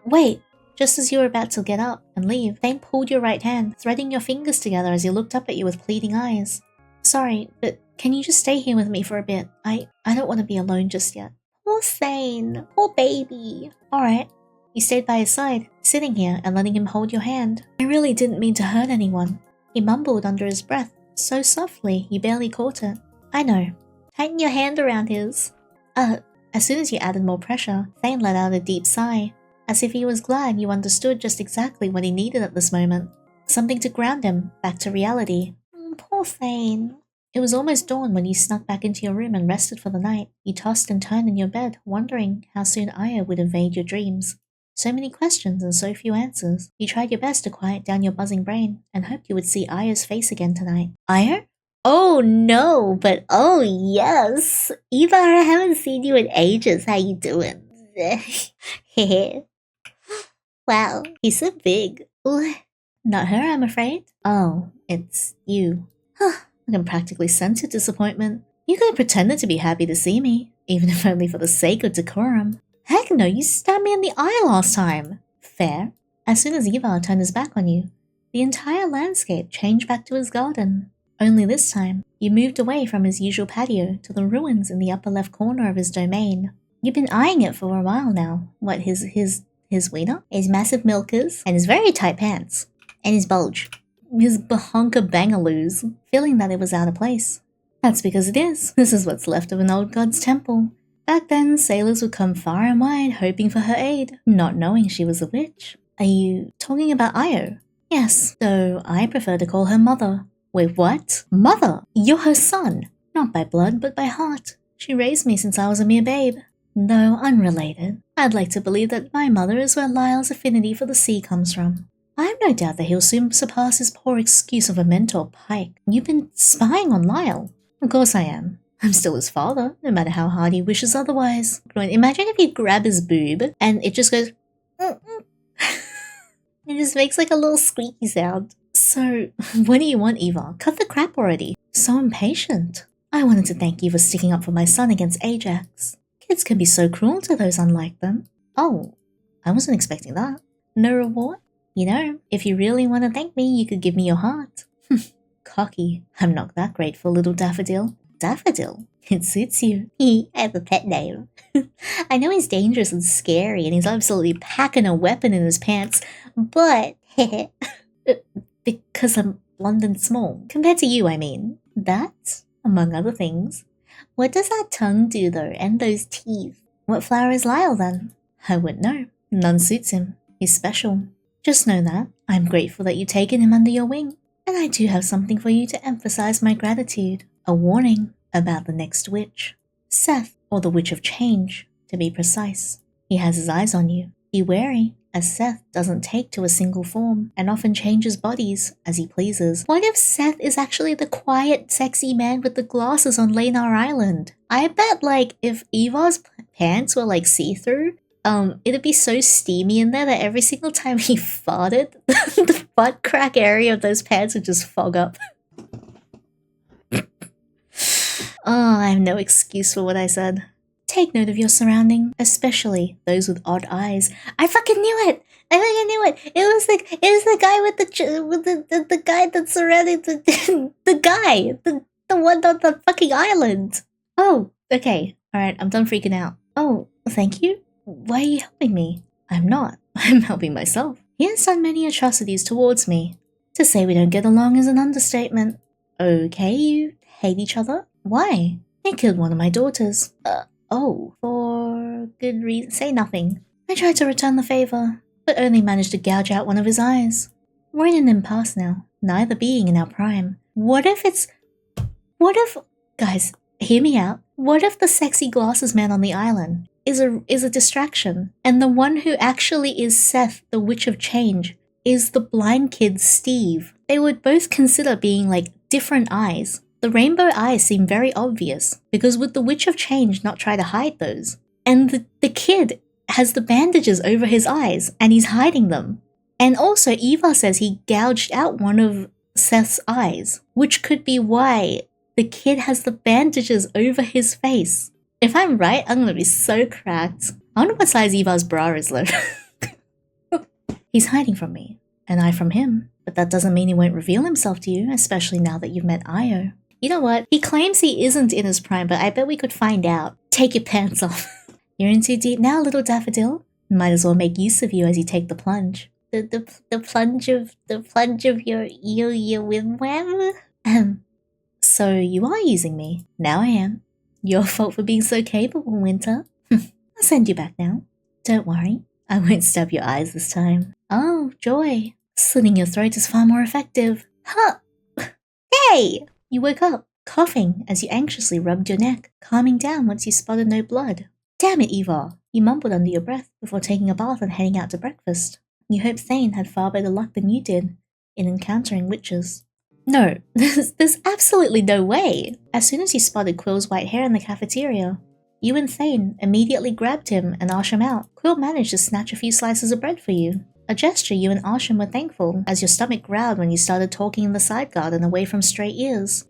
Wait. Just as you were about to get up and leave, Thane pulled your right hand, threading your fingers together as he looked up at you with pleading eyes. Sorry, but can you just stay here with me for a bit? I don't want to be alone just yet. Poor Thane. Poor baby. Alright. You stayed by his side, sitting here and letting him hold your hand. I really didn't mean to hurt anyone. He mumbled under his breath, so softly you barely caught it. I know. Tighten your hand around his. As soon as you added more pressure, Thane let out a deep sigh, as if he was glad you understood just exactly what he needed at this moment. Something to ground him back to reality. Poor Thane. It was almost dawn when you snuck back into your room and rested for the night. You tossed and turned in your bed, wondering how soon Io would invade your dreams. So many questions and so few answers. You tried your best to quiet down your buzzing brain and hoped you would see Io's face again tonight. Io? Oh no, but oh yes. Ivar, I haven't seen you in ages. How you doing? Wow, he's so big. Ooh. Not her, I'm afraid. Oh, it's you. I can practically sense your disappointment. You could have pretended to be happy to see me, even if only for the sake of decorum. Heck no, you stabbed me in the eye last time. Fair. As soon as Ivar turned his back on you, the entire landscape changed back to his garden. Only this time, you moved away from his usual patio to the ruins in the upper left corner of his domain. You've been eyeing it for a while now. What, his wiener? His massive milkers? And his very tight pants? And his bulge? His bahonka bangaloos? Feeling that it was out of place. That's because it is. This is what's left of an old god's temple. Back then, sailors would come far and wide hoping for her aid, not knowing she was a witch. Are you talking about Io? Yes, though I prefer to call her mother. Wait, what? Mother? You're her son. Not by blood, but by heart. She raised me since I was a mere babe. Though unrelated, I'd like to believe that my mother is where Lyall's affinity for the sea comes from. I have no doubt that he'll soon surpass his poor excuse of a mentor pike. You've been spying on Lyall. Of course I am. I'm still his father, no matter how hard he wishes otherwise. Imagine if you grab his boob and it just goes... It just makes like a little squeaky sound. So, what do you want, Ivar? Cut the crap already. So impatient. I wanted to thank you for sticking up for my son against Ajax. Kids can be so cruel to those unlike them. Oh, I wasn't expecting that. No reward? You know, if you really want to thank me, you could give me your heart. Cocky. I'm not that grateful, little daffodil. Daffodil? It suits you. I have a pet name. I know he's dangerous and scary and he's absolutely packing a weapon in his pants, but... because I'm blonde and small. Compared to you, I mean. That, among other things. What does that tongue do though, and those teeth? What flower is Lyall then? I wouldn't know. None suits him. He's special. Just know that I'm grateful that you've taken him under your wing. And I do have something for you to emphasize my gratitude. A warning about the next witch. Seth, or the Witch of Change, to be precise. He has his eyes on you. Be wary, as Seth doesn't take to a single form and often changes bodies as he pleases. What if Seth is actually the quiet, sexy man with the glasses on Leynar Island? I bet, like, if Ivar's pants were, like, see-through, it'd be so steamy in there that every single time he farted, the butt crack area of those pants would just fog up. Oh, I have no excuse for what I said. Take note of your surrounding, especially those with odd eyes. I fucking knew it! I fucking knew it! It was the guy with the guy that's surrounding the one on the fucking island. Oh, okay. Alright, I'm done freaking out. Oh, thank you? Why are you helping me? I'm not. I'm helping myself. He has done many atrocities towards me. To say we don't get along is an understatement. Okay, you hate each other? Why? He killed one of my daughters. Oh, for good reason. Say nothing. I tried to return the favor, but only managed to gouge out one of his eyes. We're in an impasse now, neither being in our prime. Guys, hear me out. What if the sexy glasses man on the island is a distraction, and the one who actually is Seth, the Witch of Change, is the blind kid Steve? They would both consider being like different eyes. The rainbow eyes seem very obvious, because would the Witch of Change not try to hide those? And the kid has the bandages over his eyes, and he's hiding them. And also, Ivar says he gouged out one of Seth's eyes, which could be why the kid has the bandages over his face. If I'm right, I'm gonna be so cracked. I wonder what size Ivar's bra is though. He's hiding from me, and I from him. But that doesn't mean he won't reveal himself to you, especially now that you've met Io. You know what? He claims he isn't in his prime, but I bet we could find out. Take your pants off. You're in too deep now, little daffodil. Might as well make use of you as you take the plunge. The plunge of your wigwam? So you are using me. Now I am. Your fault for being so capable, Winter. I'll send you back now. Don't worry. I won't stab your eyes this time. Oh, joy. Slitting your throat is far more effective. Huh. Hey! You woke up, coughing as you anxiously rubbed your neck, calming down once you spotted no blood. Damn it, Ivar, you mumbled under your breath before taking a bath and heading out to breakfast. You hoped Thane had far better luck than you did in encountering witches. No, there's absolutely no way. As soon as you spotted Quill's white hair in the cafeteria, you and Thane immediately grabbed him and Arshem out. Quill managed to snatch a few slices of bread for you. A gesture you and Arshem were thankful, as your stomach growled when you started talking in the side garden away from stray ears.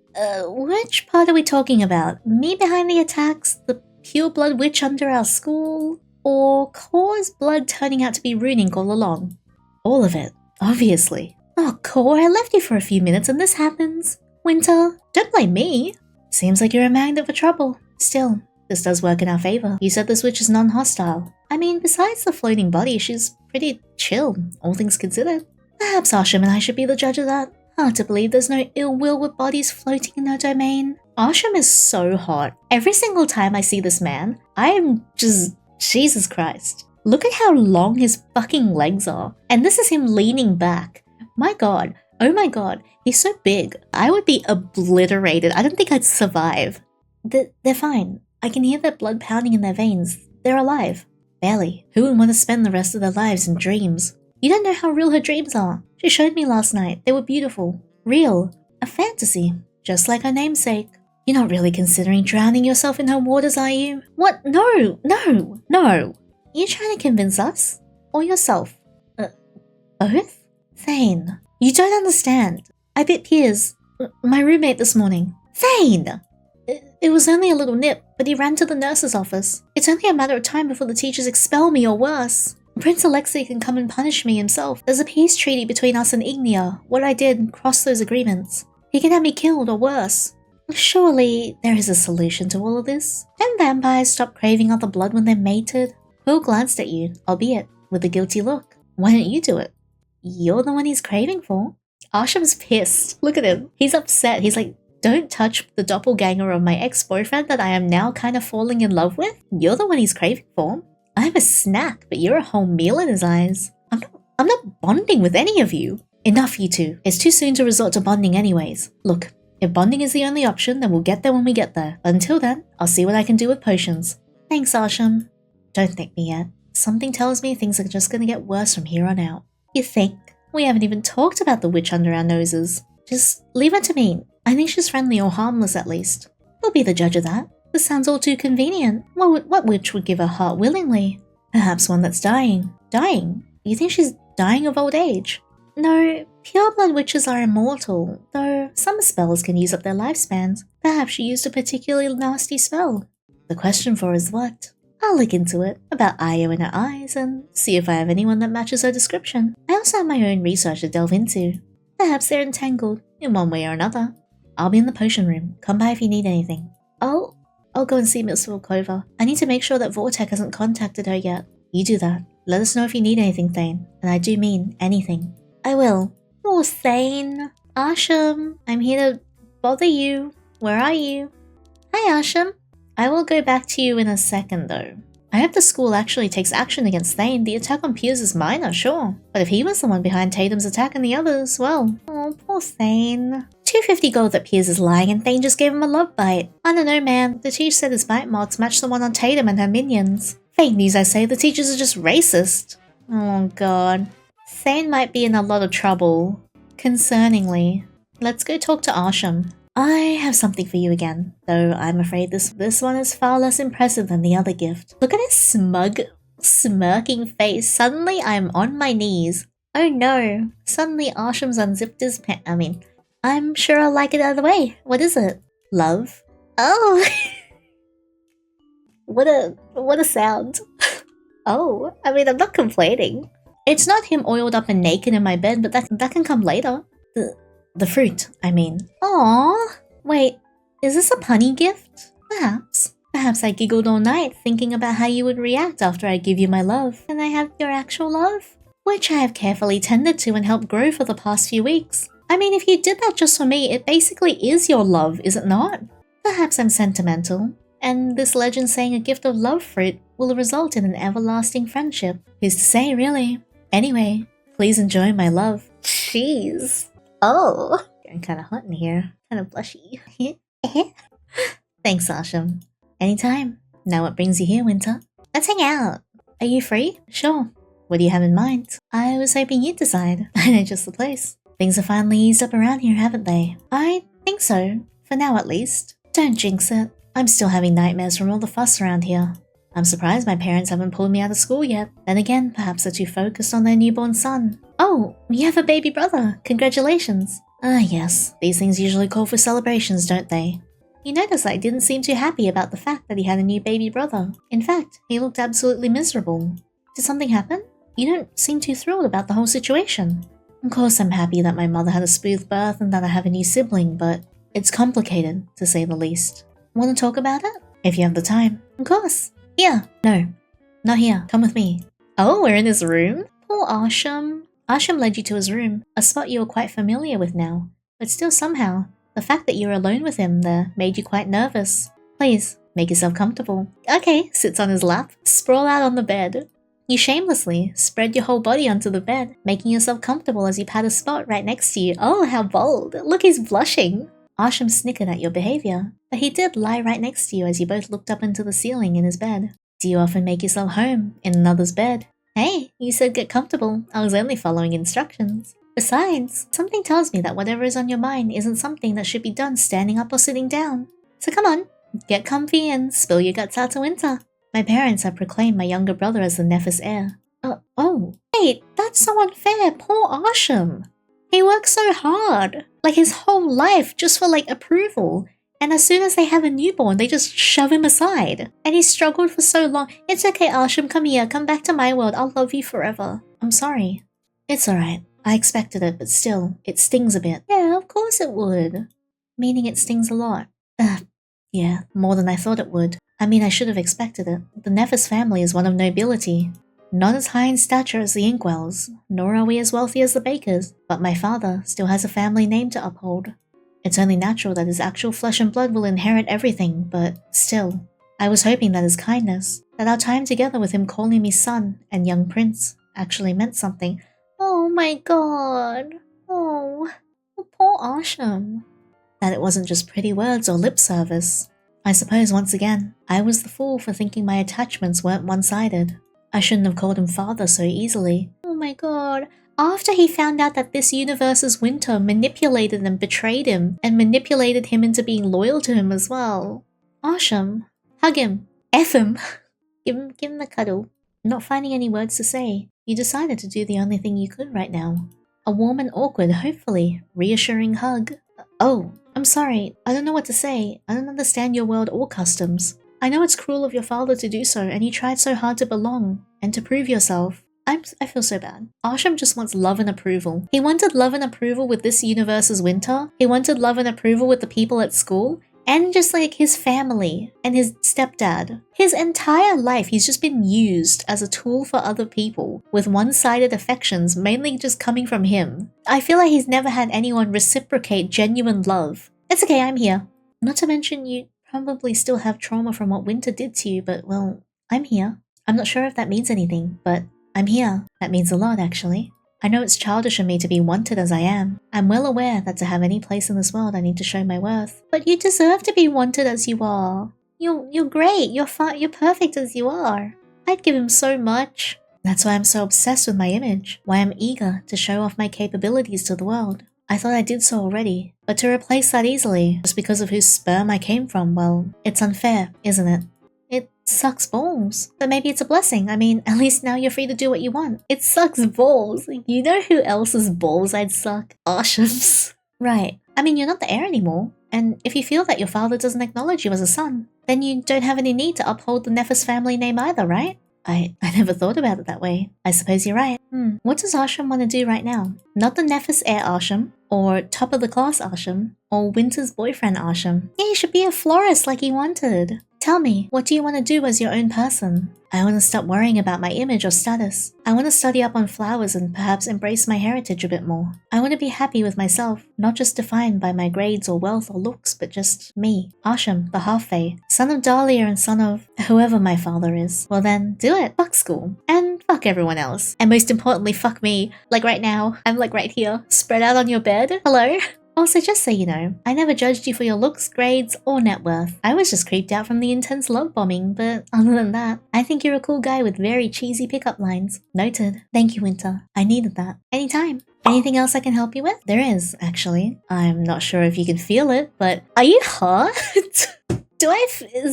Which part are we talking about? Me behind the attacks? The pure blood witch under our school? Or Core's blood turning out to be runic all along? All of it, obviously. Oh, Core, I left you for a few minutes and this happens. Winter, don't blame me. Seems like you're a magnet for trouble. Still, this does work in our favor. You said this witch is non-hostile. I mean, besides the floating body, she's pretty chill, all things considered. Perhaps Arshem and I should be the judge of that. Hard to believe there's no ill will with bodies floating in her domain. Arshem is so hot. Every single time I see this man, I am just... Jesus Christ. Look at how long his fucking legs are. And this is him leaning back. My god. Oh my god. He's so big. I would be obliterated. I don't think I'd survive. They're fine. I can hear their blood pounding in their veins. They're alive. Barely. Who would want to spend the rest of their lives in dreams? You don't know how real her dreams are. She showed me last night. They were beautiful. Real. A fantasy. Just like her namesake. You're not really considering drowning yourself in her waters, are you? What? No. No. No. You trying to convince us? Or yourself? Both? Thane. You don't understand. I bit Piers, my roommate, this morning. Thane! It was only a little nip, but he ran to the nurse's office. It's only a matter of time before the teachers expel me or worse. Prince Alexei can come and punish me himself. There's a peace treaty between us and Ignia. What I did crossed those agreements. He can have me killed or worse. Surely there is a solution to all of this. Can vampires stop craving other blood when they're mated? Quill glanced at you, albeit with a guilty look. Why don't you do it? You're the one he's craving for. Arshem's pissed. Look at him. He's upset. He's like, don't touch the doppelganger of my ex-boyfriend that I am now kind of falling in love with. You're the one he's craving for. I'm a snack, but you're a whole meal in his eyes. I'm not bonding with any of you. Enough, you two. It's too soon to resort to bonding anyways. Look, if bonding is the only option, then we'll get there when we get there. But until then, I'll see what I can do with potions. Thanks, Arshem. Don't thank me yet. Something tells me things are just gonna get worse from here on out. You think? We haven't even talked about the witch under our noses. Just leave her to me. I think she's friendly or harmless at least. You'll be the judge of that. This sounds all too convenient. What witch would give her heart willingly? Perhaps one that's dying. Dying? You think she's dying of old age? No, pureblood witches are immortal, though some spells can use up their lifespans. Perhaps she used a particularly nasty spell. The question for is what? I'll look into it, about Io in her eyes, and see if I have anyone that matches her description. I also have my own research to delve into. Perhaps they're entangled, in one way or another. I'll be in the potion room. Come by if you need anything. I'll go and see Miss Volkova. I need to make sure that Vortek hasn't contacted her yet. You do that. Let us know if you need anything, Thane. And I do mean anything. I will. Oh, Thane. Arshem, I'm here to bother you. Where are you? Hi, Arshem. I will go back to you in a second, though. I hope the school actually takes action against Thane. The attack on Piers is minor, sure. But if he was the one behind Tatum's attack and the others, well... Oh, poor Thane. 250 gold that Piers is lying and Thane just gave him a love bite. I don't know, man. The teacher said his bite marks match the one on Tatum and her minions. Fake news, I say. The teachers are just racist. Oh, God. Thane might be in a lot of trouble. Concerningly. Let's go talk to Arshem. I have something for you again, though I'm afraid this one is far less impressive than the other gift. Look at his smug, smirking face. Suddenly I'm on my knees. Oh no. Suddenly Arshem's unzipped his I'm sure I'll like it either way. What is it? Love? Oh! What a sound. Oh, I'm not complaining. It's not him oiled up and naked in my bed, but that can come later. The fruit, I mean. Aww. Wait, is this a punny gift? Perhaps. Perhaps I giggled all night thinking about how you would react after I give you my love. Can I have your actual love? Which I have carefully tended to and helped grow for the past few weeks. I mean, if you did that just for me, it basically is your love, is it not? Perhaps I'm sentimental, and this legend saying a gift of love fruit will result in an everlasting friendship. Who's to say, really? Anyway, please enjoy my love. Jeez. Oh, getting kind of hot in here. Kind of blushy. Thanks, Arshem. Anytime. Now what brings you here, Winter? Let's hang out. Are you free? Sure. What do you have in mind? I was hoping you'd decide. I know just the place. Things have finally eased up around here, haven't they? I think so. For now, at least. Don't jinx it. I'm still having nightmares from all the fuss around here. I'm surprised my parents haven't pulled me out of school yet. Then again, perhaps they're too focused on their newborn son. Oh, you have a baby brother. Congratulations. Ah, yes. These things usually call for celebrations, don't they? You notice I didn't seem too happy about the fact that he had a new baby brother. In fact, he looked absolutely miserable. Did something happen? You don't seem too thrilled about the whole situation. Of course I'm happy that my mother had a smooth birth and that I have a new sibling, but It's complicated, to say the least. Want to talk about it? If you have the time. Of course. Here. No. Not here. Come with me. Oh, we're in his room? Poor Arshem. Arshem led you to his room, a spot you were quite familiar with now. But still somehow, the fact that you were alone with him there made you quite nervous. Please, make yourself comfortable. Okay, sits on his lap. Sprawl out on the bed. You shamelessly spread your whole body onto the bed, making yourself comfortable as you pat a spot right next to you. Oh, how bold. Look, he's blushing. Arshem snickered at your behavior, but he did lie right next to you as you both looked up into the ceiling in his bed. Do you often make yourself home in another's bed? Hey, you said get comfortable. I was only following instructions. Besides, something tells me that whatever is on your mind isn't something that should be done standing up or sitting down. So come on, get comfy and spill your guts out to Winter. My parents have proclaimed my younger brother as the Nephis heir. Oh. Wait, that's so unfair. Poor Arshem. He works so hard, like his whole life, just for approval. And as soon as they have a newborn, they just shove him aside. And he struggled for so long. It's okay, Arshem, come here, come back to my world. I'll love you forever. I'm sorry. It's alright. I expected it, but still, it stings a bit. Yeah, of course it would. Meaning it stings a lot. Yeah, more than I thought it would. I mean, I should have expected it. The Nephis family is one of nobility. Not as high in stature as the Inkwells, nor are we as wealthy as the Bakers, but my father still has a family name to uphold. It's only natural that his actual flesh and blood will inherit everything, but still, I was hoping that his kindness, that our time together with him calling me son and young prince, actually meant something. Oh my god. Oh, poor Arshem. That it wasn't just pretty words or lip service. I suppose once again, I was the fool for thinking my attachments weren't one-sided. I shouldn't have called him father so easily. Oh my god. After he found out that this universe's Winter manipulated and betrayed him, and manipulated him into being loyal to him as well. Arshem, hug him. F him. Give him a cuddle. Not finding any words to say, you decided to do the only thing you could right now. A warm and awkward, hopefully, reassuring hug. Oh, I'm sorry. I don't know what to say. I don't understand your world or customs. I know it's cruel of your father to do so, and you tried so hard to belong, and to prove yourself. I feel so bad. Arshem just wants love and approval. He wanted love and approval with this universe's Winter. He wanted love and approval with the people at school. And just his family and his stepdad. His entire life he's just been used as a tool for other people with one-sided affections mainly just coming from him. I feel like he's never had anyone reciprocate genuine love. It's okay, I'm here. Not to mention you probably still have trauma from what Winter did to you, but well, I'm here. I'm not sure if that means anything, but I'm here. That means a lot, actually. I know it's childish of me to be wanted as I am. I'm well aware that to have any place in this world I need to show my worth. But you deserve to be wanted as you are. You're great. You're perfect as you are. I'd give him so much. That's why I'm so obsessed with my image. Why I'm eager to show off my capabilities to the world. I thought I did so already. But to replace that easily, just because of whose sperm I came from, well, it's unfair, isn't it? It sucks balls. But maybe it's a blessing. I mean, at least now you're free to do what you want. It sucks balls. You know who else's balls I'd suck? Arshem's. Right. I mean, you're not the heir anymore. And if you feel that your father doesn't acknowledge you as a son, then you don't have any need to uphold the Nephis family name either, right? I never thought about it that way. I suppose you're right. What does Arshem want to do right now? Not the Nephis heir Arshem, or top of the class Arshem, or Winter's boyfriend Arshem. Yeah, he should be a florist like he wanted. Tell me, what do you want to do as your own person? I want to stop worrying about my image or status. I want to study up on flowers and perhaps embrace my heritage a bit more. I want to be happy with myself, not just defined by my grades or wealth or looks, but just me, Arshem, the half-fae, son of Dahlia and son of whoever my father is. Well then, do it. Fuck school. And fuck everyone else. And most importantly, fuck me. Like right now. I'm right here, spread out on your bed. Hello? Also, just so you know, I never judged you for your looks, grades, or net worth. I was just creeped out from the intense love bombing, but other than that, I think you're a cool guy with very cheesy pickup lines. Noted. Thank you, Winter. I needed that. Anytime. Anything else I can help you with? There is, actually. I'm not sure if you can feel it, but are you hot? Is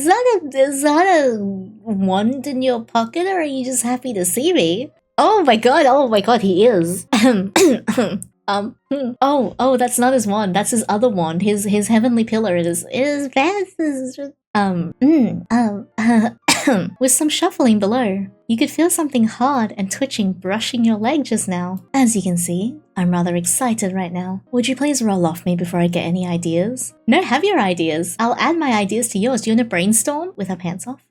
that a wand in your pocket, or are you just happy to see me? Oh my god, he is. Oh, that's not his wand. That's his other wand. His heavenly pillar. It is fast. with some shuffling below. You could feel something hard and twitching brushing your leg just now. As you can see, I'm rather excited right now. Would you please roll off me before I get any ideas? No, have your ideas. I'll add my ideas to yours. Do you want to brainstorm with her pants off?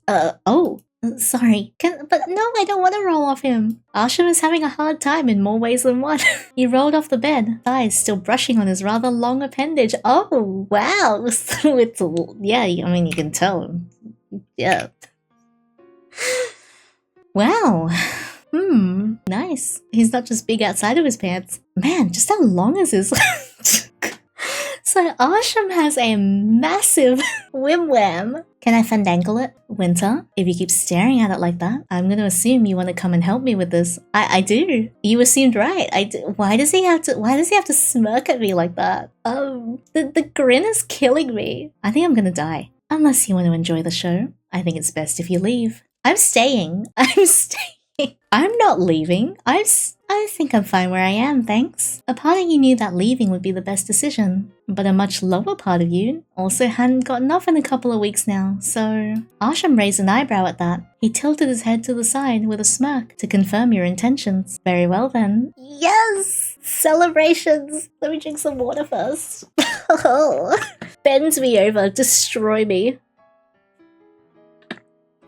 Sorry. But no, I don't want to roll off him. Arshem is having a hard time in more ways than one. He rolled off the bed, thighs still brushing on his rather long appendage. Oh, wow. So it's, yeah, I mean, you can tell. Yeah. Wow. Nice. He's not just big outside of his pants. Man, just how long is his? So Arshem has a massive wham. Can I fandangle it? Winter, if you keep staring at it like that, I'm gonna assume you want to come and help me with this. I do. You assumed right. I do. Why does he have to smirk at me like that? The grin is killing me. I think I'm gonna die. Unless you want to enjoy the show, I think it's best if you leave. I'm staying. I'm not leaving. I think I'm fine where I am, thanks. A part of you knew that leaving would be the best decision, but a much lower part of you also hadn't gotten off in a couple of weeks now, so... Arshem raised an eyebrow at that. He tilted his head to the side with a smirk to confirm your intentions. Very well then. Yes! Celebrations! Let me drink some water first. Bend me over, destroy me.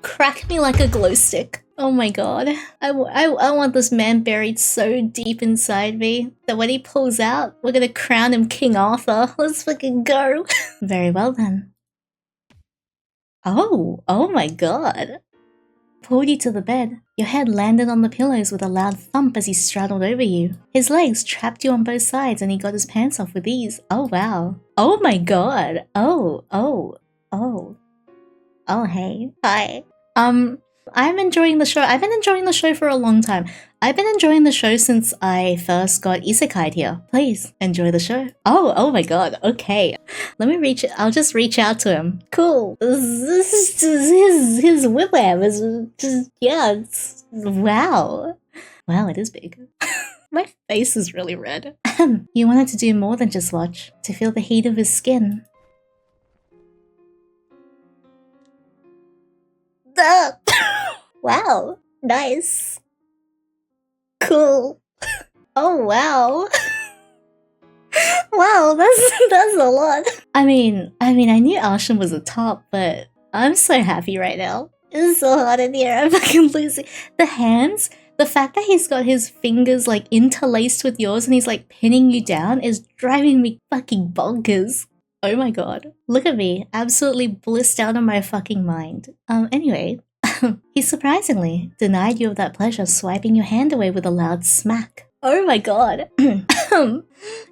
Crack me like a glow stick. Oh my god. I want this man buried so deep inside me that when he pulls out, we're gonna crown him King Arthur. Let's fucking go. Very well then. Oh my god. Pulled you to the bed. Your head landed on the pillows with a loud thump as he straddled over you. His legs trapped you on both sides and he got his pants off with ease. Oh wow. Oh my god. Oh hey. Hi. I'm enjoying the show. I've been enjoying the show for a long time. I've been enjoying the show since I first got Isekai'ed here. Please, enjoy the show. Oh my god, okay. Let me I'll just reach out to him. Cool. His whip-wham is just, yeah, it's, wow. Wow, it is big. My face is really red. You wanted to do more than just watch, to feel the heat of his skin. Wow, nice. Cool. Oh wow. Wow, that's a lot. I mean, I knew Arshem was a top, but I'm so happy right now. It's so hot in here, I'm fucking losing. The hands, the fact that he's got his fingers like interlaced with yours and he's like pinning you down is driving me fucking bonkers. Oh my god. Look at me, absolutely blissed out of my fucking mind. Anyway. He surprisingly denied you of that pleasure, swiping your hand away with a loud smack. Oh my god.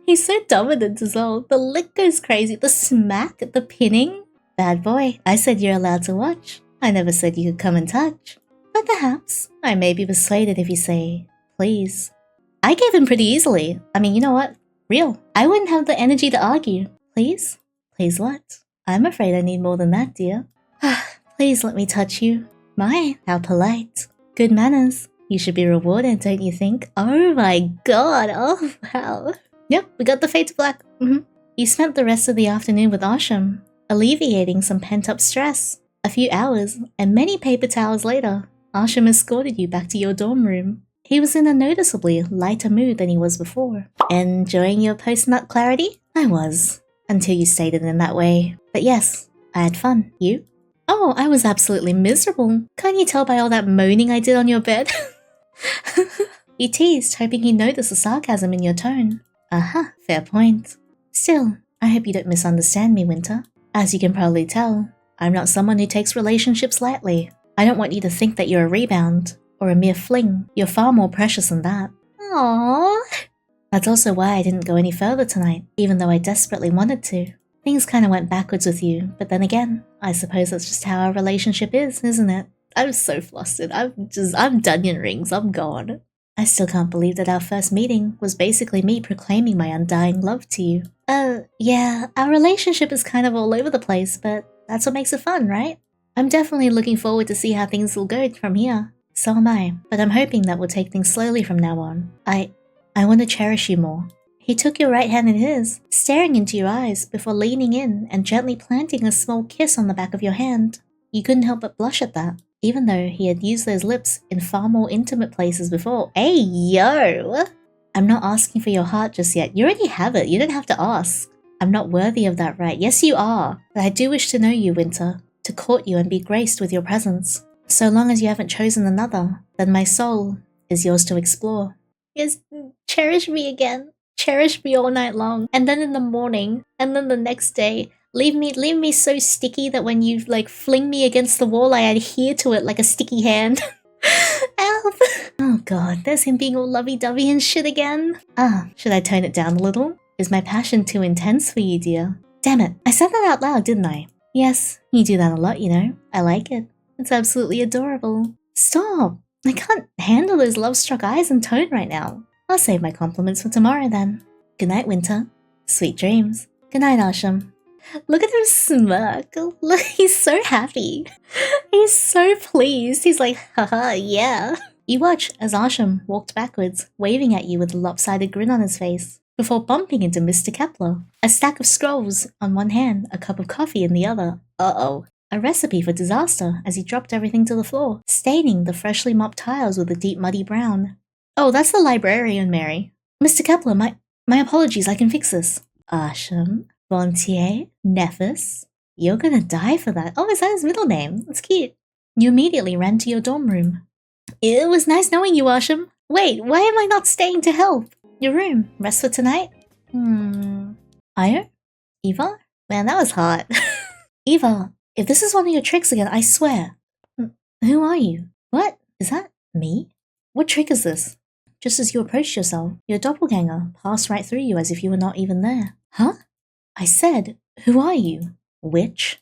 He's so dominant as well. The lick goes crazy. The smack, the pinning. Bad boy. I said you're allowed to watch. I never said you could come and touch. But perhaps I may be persuaded if you say, please. I gave in pretty easily. I mean, you know what? Real. I wouldn't have the energy to argue. Please? Please what? I'm afraid I need more than that, dear. Please let me touch you. My, how polite. Good manners. You should be rewarded, don't you think? Oh my god, oh wow. Yep, we got the fade to black. You spent the rest of the afternoon with Arshem, alleviating some pent-up stress. A few hours, and many paper towels later, Arshem escorted you back to your dorm room. He was in a noticeably lighter mood than he was before. Enjoying your post-nut clarity? I was, until you stated it in that way. But yes, I had fun. You? Oh, I was absolutely miserable. Can't you tell by all that moaning I did on your bed? You teased, hoping he'd notice the sarcasm in your tone. Fair point. Still, I hope you don't misunderstand me, Winter. As you can probably tell, I'm not someone who takes relationships lightly. I don't want you to think that you're a rebound, or a mere fling. You're far more precious than that. Aww. That's also why I didn't go any further tonight, even though I desperately wanted to. Things kinda went backwards with you, but then again, I suppose that's just how our relationship is, isn't it? I'm so flustered. I'm Dunyan Rings, I'm gone. I still can't believe that our first meeting was basically me proclaiming my undying love to you. Yeah, our relationship is kind of all over the place, but that's what makes it fun, right? I'm definitely looking forward to see how things will go from here. So am I, but I'm hoping that we'll take things slowly from now on. I want to cherish you more. He took your right hand in his, staring into your eyes before leaning in and gently planting a small kiss on the back of your hand. You couldn't help but blush at that. even though he had used those lips in far more intimate places before. Hey, yo! I'm not asking for your heart just yet. You already have it. You don't have to ask. I'm not worthy of that right. Yes, you are. But I do wish to know you, Winter, to court you and be graced with your presence. So long as you haven't chosen another, then my soul is yours to explore. Yes, cherish me again. Cherish me all night long. And then in the morning, and then the next day, leave me so sticky that when you, like, fling me against the wall, I adhere to it like a sticky hand. Help! Oh god, there's him being all lovey-dovey and shit again. Should I tone it down a little? Is my passion too intense for you, dear? Damn it, I said that out loud, didn't I? Yes, you do that a lot, you know. I like it. It's absolutely adorable. Stop! I can't handle those love-struck eyes and tone right now. I'll save my compliments for tomorrow then. Good night, Winter. Sweet dreams. Good night, Arshem. Look at him smirk. Look, he's so happy. He's so pleased. He's like, haha, yeah. You watch as Arshem walked backwards, waving at you with a lopsided grin on his face, before bumping into Mr. Kepler. A stack of scrolls on one hand, a cup of coffee in the other. Uh-oh. A recipe for disaster as he dropped everything to the floor, staining the freshly mopped tiles with a deep muddy brown. Oh, that's the librarian, Mary. Mr. Kepler, my apologies, I can fix this. Arshem, Vontier, Nephis. You're gonna die for that. Oh, is that his middle name? That's cute. You immediately ran to your dorm room. It was nice knowing you, Arshem. Wait, why am I not staying to help? Your room. Rest for tonight? Io? Ivar? Man, that was hot. Ivar, if this is one of your tricks again, I swear. Who are you? What? Is that me? What trick is this? Just as you approached yourself, your doppelganger passed right through you as if you were not even there. Huh? I said, who are you? Witch?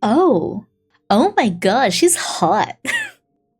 Oh my god, she's hot.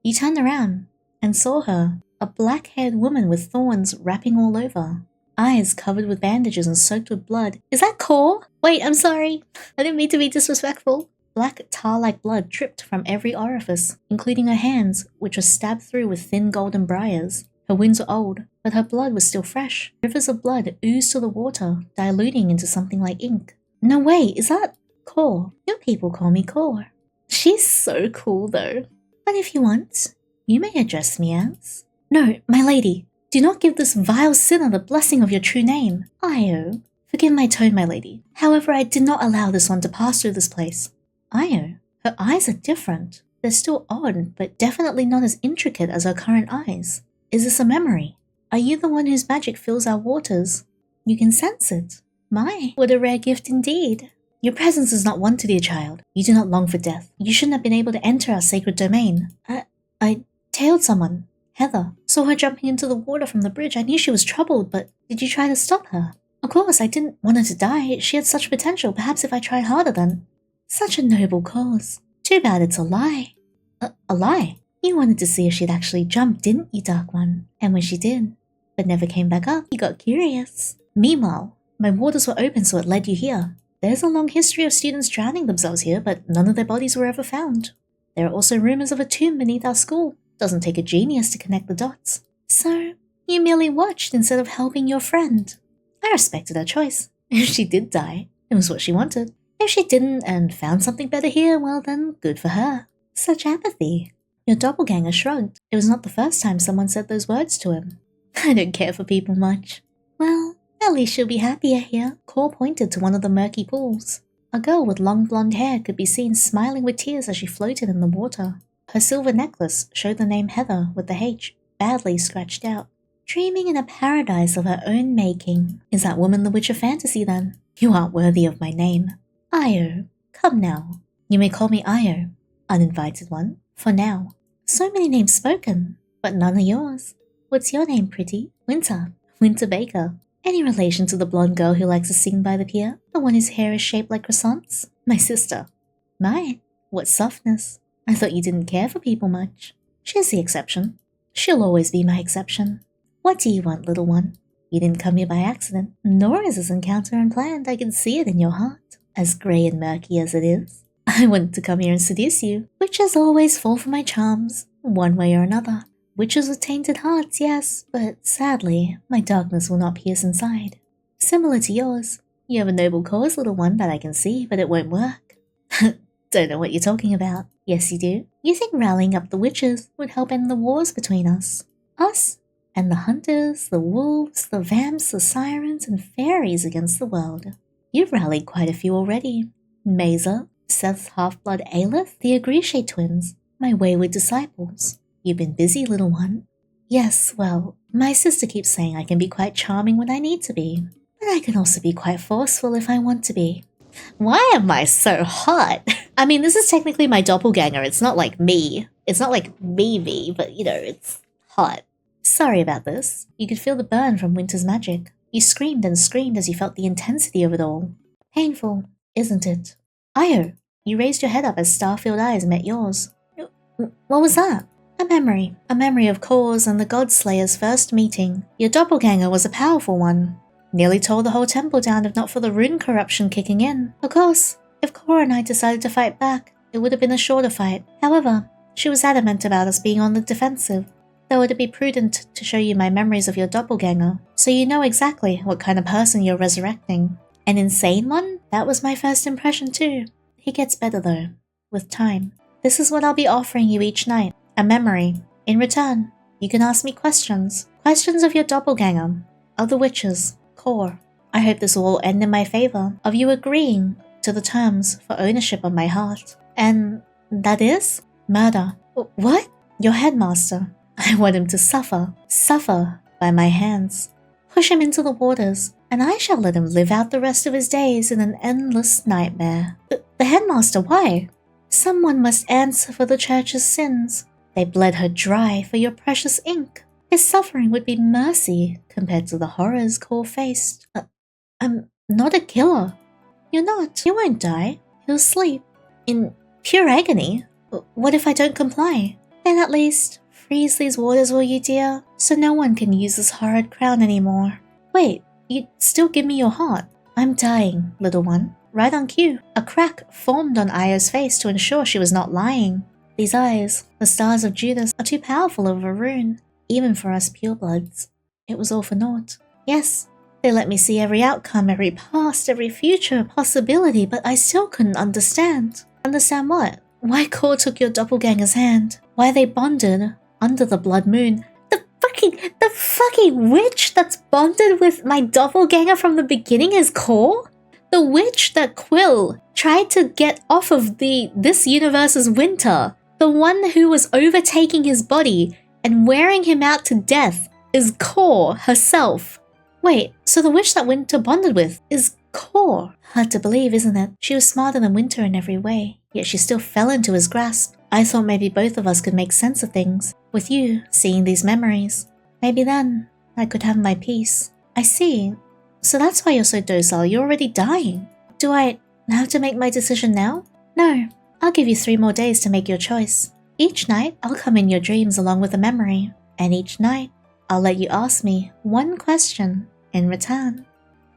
You turned around and saw her, a black-haired woman with thorns wrapping all over. Eyes covered with bandages and soaked with blood. Is that Core? Wait, I'm sorry. I didn't mean to be disrespectful. Black tar-like blood dripped from every orifice, including her hands, which were stabbed through with thin golden briars. Her wounds were old, but her blood was still fresh. Rivers of blood oozed to the water, diluting into something like ink. No way, is that Core? Your people call me Core. She's so cool though. But if you want, you may address me as... No, my lady, do not give this vile sinner the blessing of your true name. Io. Forgive my tone, my lady. However, I did not allow this one to pass through this place. Io. Her eyes are different. They're still odd, but definitely not as intricate as her current eyes. Is this a memory? Are you the one whose magic fills our waters? You can sense it. My, what a rare gift indeed. Your presence is not wanted, dear child. You do not long for death. You shouldn't have been able to enter our sacred domain. I tailed someone. Heather. Saw her jumping into the water from the bridge. I knew she was troubled, but did you try to stop her? Of course, I didn't want her to die. She had such potential. Perhaps if I tried harder then. Such a noble cause. Too bad it's a lie. A lie? You wanted to see if she'd actually jump, didn't you, Dark One? And when she did, but never came back up, you got curious. Meanwhile, my waters were open, so it led you here. There's a long history of students drowning themselves here, but none of their bodies were ever found. There are also rumors of a tomb beneath our school. Doesn't take a genius to connect the dots. So, you merely watched instead of helping your friend. I respected her choice. If she did die, it was what she wanted. If she didn't and found something better here, well then, good for her. Such apathy. Your doppelganger shrugged. It was not the first time someone said those words to him. I don't care for people much. Well, at least she'll be happier here. Core pointed to one of the murky pools. A girl with long blonde hair could be seen smiling with tears as she floated in the water. Her silver necklace showed the name Heather with the H, badly scratched out. Dreaming in a paradise of her own making. Is that woman the witch of fantasy then? You aren't worthy of my name. Io, come now. You may call me Io, uninvited one, for now. So many names spoken, but none are yours. What's your name, pretty? Winter. Winter Baker. Any relation to the blonde girl who likes to sing by the pier? The one whose hair is shaped like croissants? My sister. My, what softness. I thought you didn't care for people much. She's the exception. She'll always be my exception. What do you want, little one? You didn't come here by accident, nor is this encounter unplanned. I can see it in your heart, as grey and murky as it is. I wanted to come here and seduce you. Witches always fall for my charms, one way or another. Witches with tainted hearts, yes, but sadly, my darkness will not pierce inside. Similar to yours. You have a noble cause, little one, that I can see, but it won't work. Don't know what you're talking about. Yes, you do. You think rallying up the witches would help end the wars between us? Us? And the hunters, the wolves, the vamps, the sirens, and fairies against the world. You've rallied quite a few already. Mesa, Seth's half-blood Aelith, the Agriche twins, my wayward disciples. You've been busy, little one. Yes, well, my sister keeps saying I can be quite charming when I need to be, but I can also be quite forceful if I want to be. Why am I so hot? I mean, this is technically my doppelganger. It's not like me. It's not like me, but you know, it's hot. Sorry about this. You could feel the burn from winter's magic. You screamed and screamed as you felt the intensity of it all. Painful, isn't it? Io, you raised your head up as Starfield eyes met yours. What was that? A memory of Kor's and the Godslayer's first meeting. Your doppelganger was a powerful one. Nearly tore the whole temple down if not for the rune corruption kicking in. Of course, if Kor and I decided to fight back, it would have been a shorter fight. However, she was adamant about us being on the defensive. Though it'd be prudent to show you my memories of your doppelganger, so you know exactly what kind of person you're resurrecting. An insane one? That was my first impression too. He gets better though, with time. This is what I'll be offering you each night, a memory. In return, you can ask me questions. Questions of your doppelganger, of the witches, Kor. I hope this will all end in my favor, of you agreeing to the terms for ownership of my heart. And that is? Murder. What? Your headmaster. I want him to suffer by my hands. Push him into the waters, and I shall let him live out the rest of his days in an endless nightmare. The headmaster, why? Someone must answer for the church's sins. They bled her dry for your precious ink. His suffering would be mercy compared to the horrors Kor faced. I'm not a killer. You're not. You won't die. He'll sleep. In pure agony. What if I don't comply? Then at least freeze these waters, will you, dear? So no one can use this horrid crown anymore. Wait, you'd still give me your heart. I'm dying, little one. Right on cue. A crack formed on Io's face to ensure she was not lying. These eyes, the stars of Judas, are too powerful of a rune, even for us purebloods. It was all for naught. Yes, they let me see every outcome, every past, every future possibility, but I still couldn't understand. Understand what? Why Kor took your doppelganger's hand? Why they bonded under the blood moon? The fucking witch that's bonded with my doppelganger from the beginning is Kor? The witch that Quill tried to get off of this universe's winter. The one who was overtaking his body and wearing him out to death is Kor herself. Wait, so the witch that Winter bonded with is Kor? Hard to believe, isn't it? She was smarter than Winter in every way, yet she still fell into his grasp. I thought maybe both of us could make sense of things, with you seeing these memories. Maybe then I could have my peace. I see. So that's why you're so docile. You're already dying. Do I have to make my decision now? No. I'll give you 3 more days to make your choice. Each night, I'll come in your dreams along with a memory. And each night, I'll let you ask me one question in return.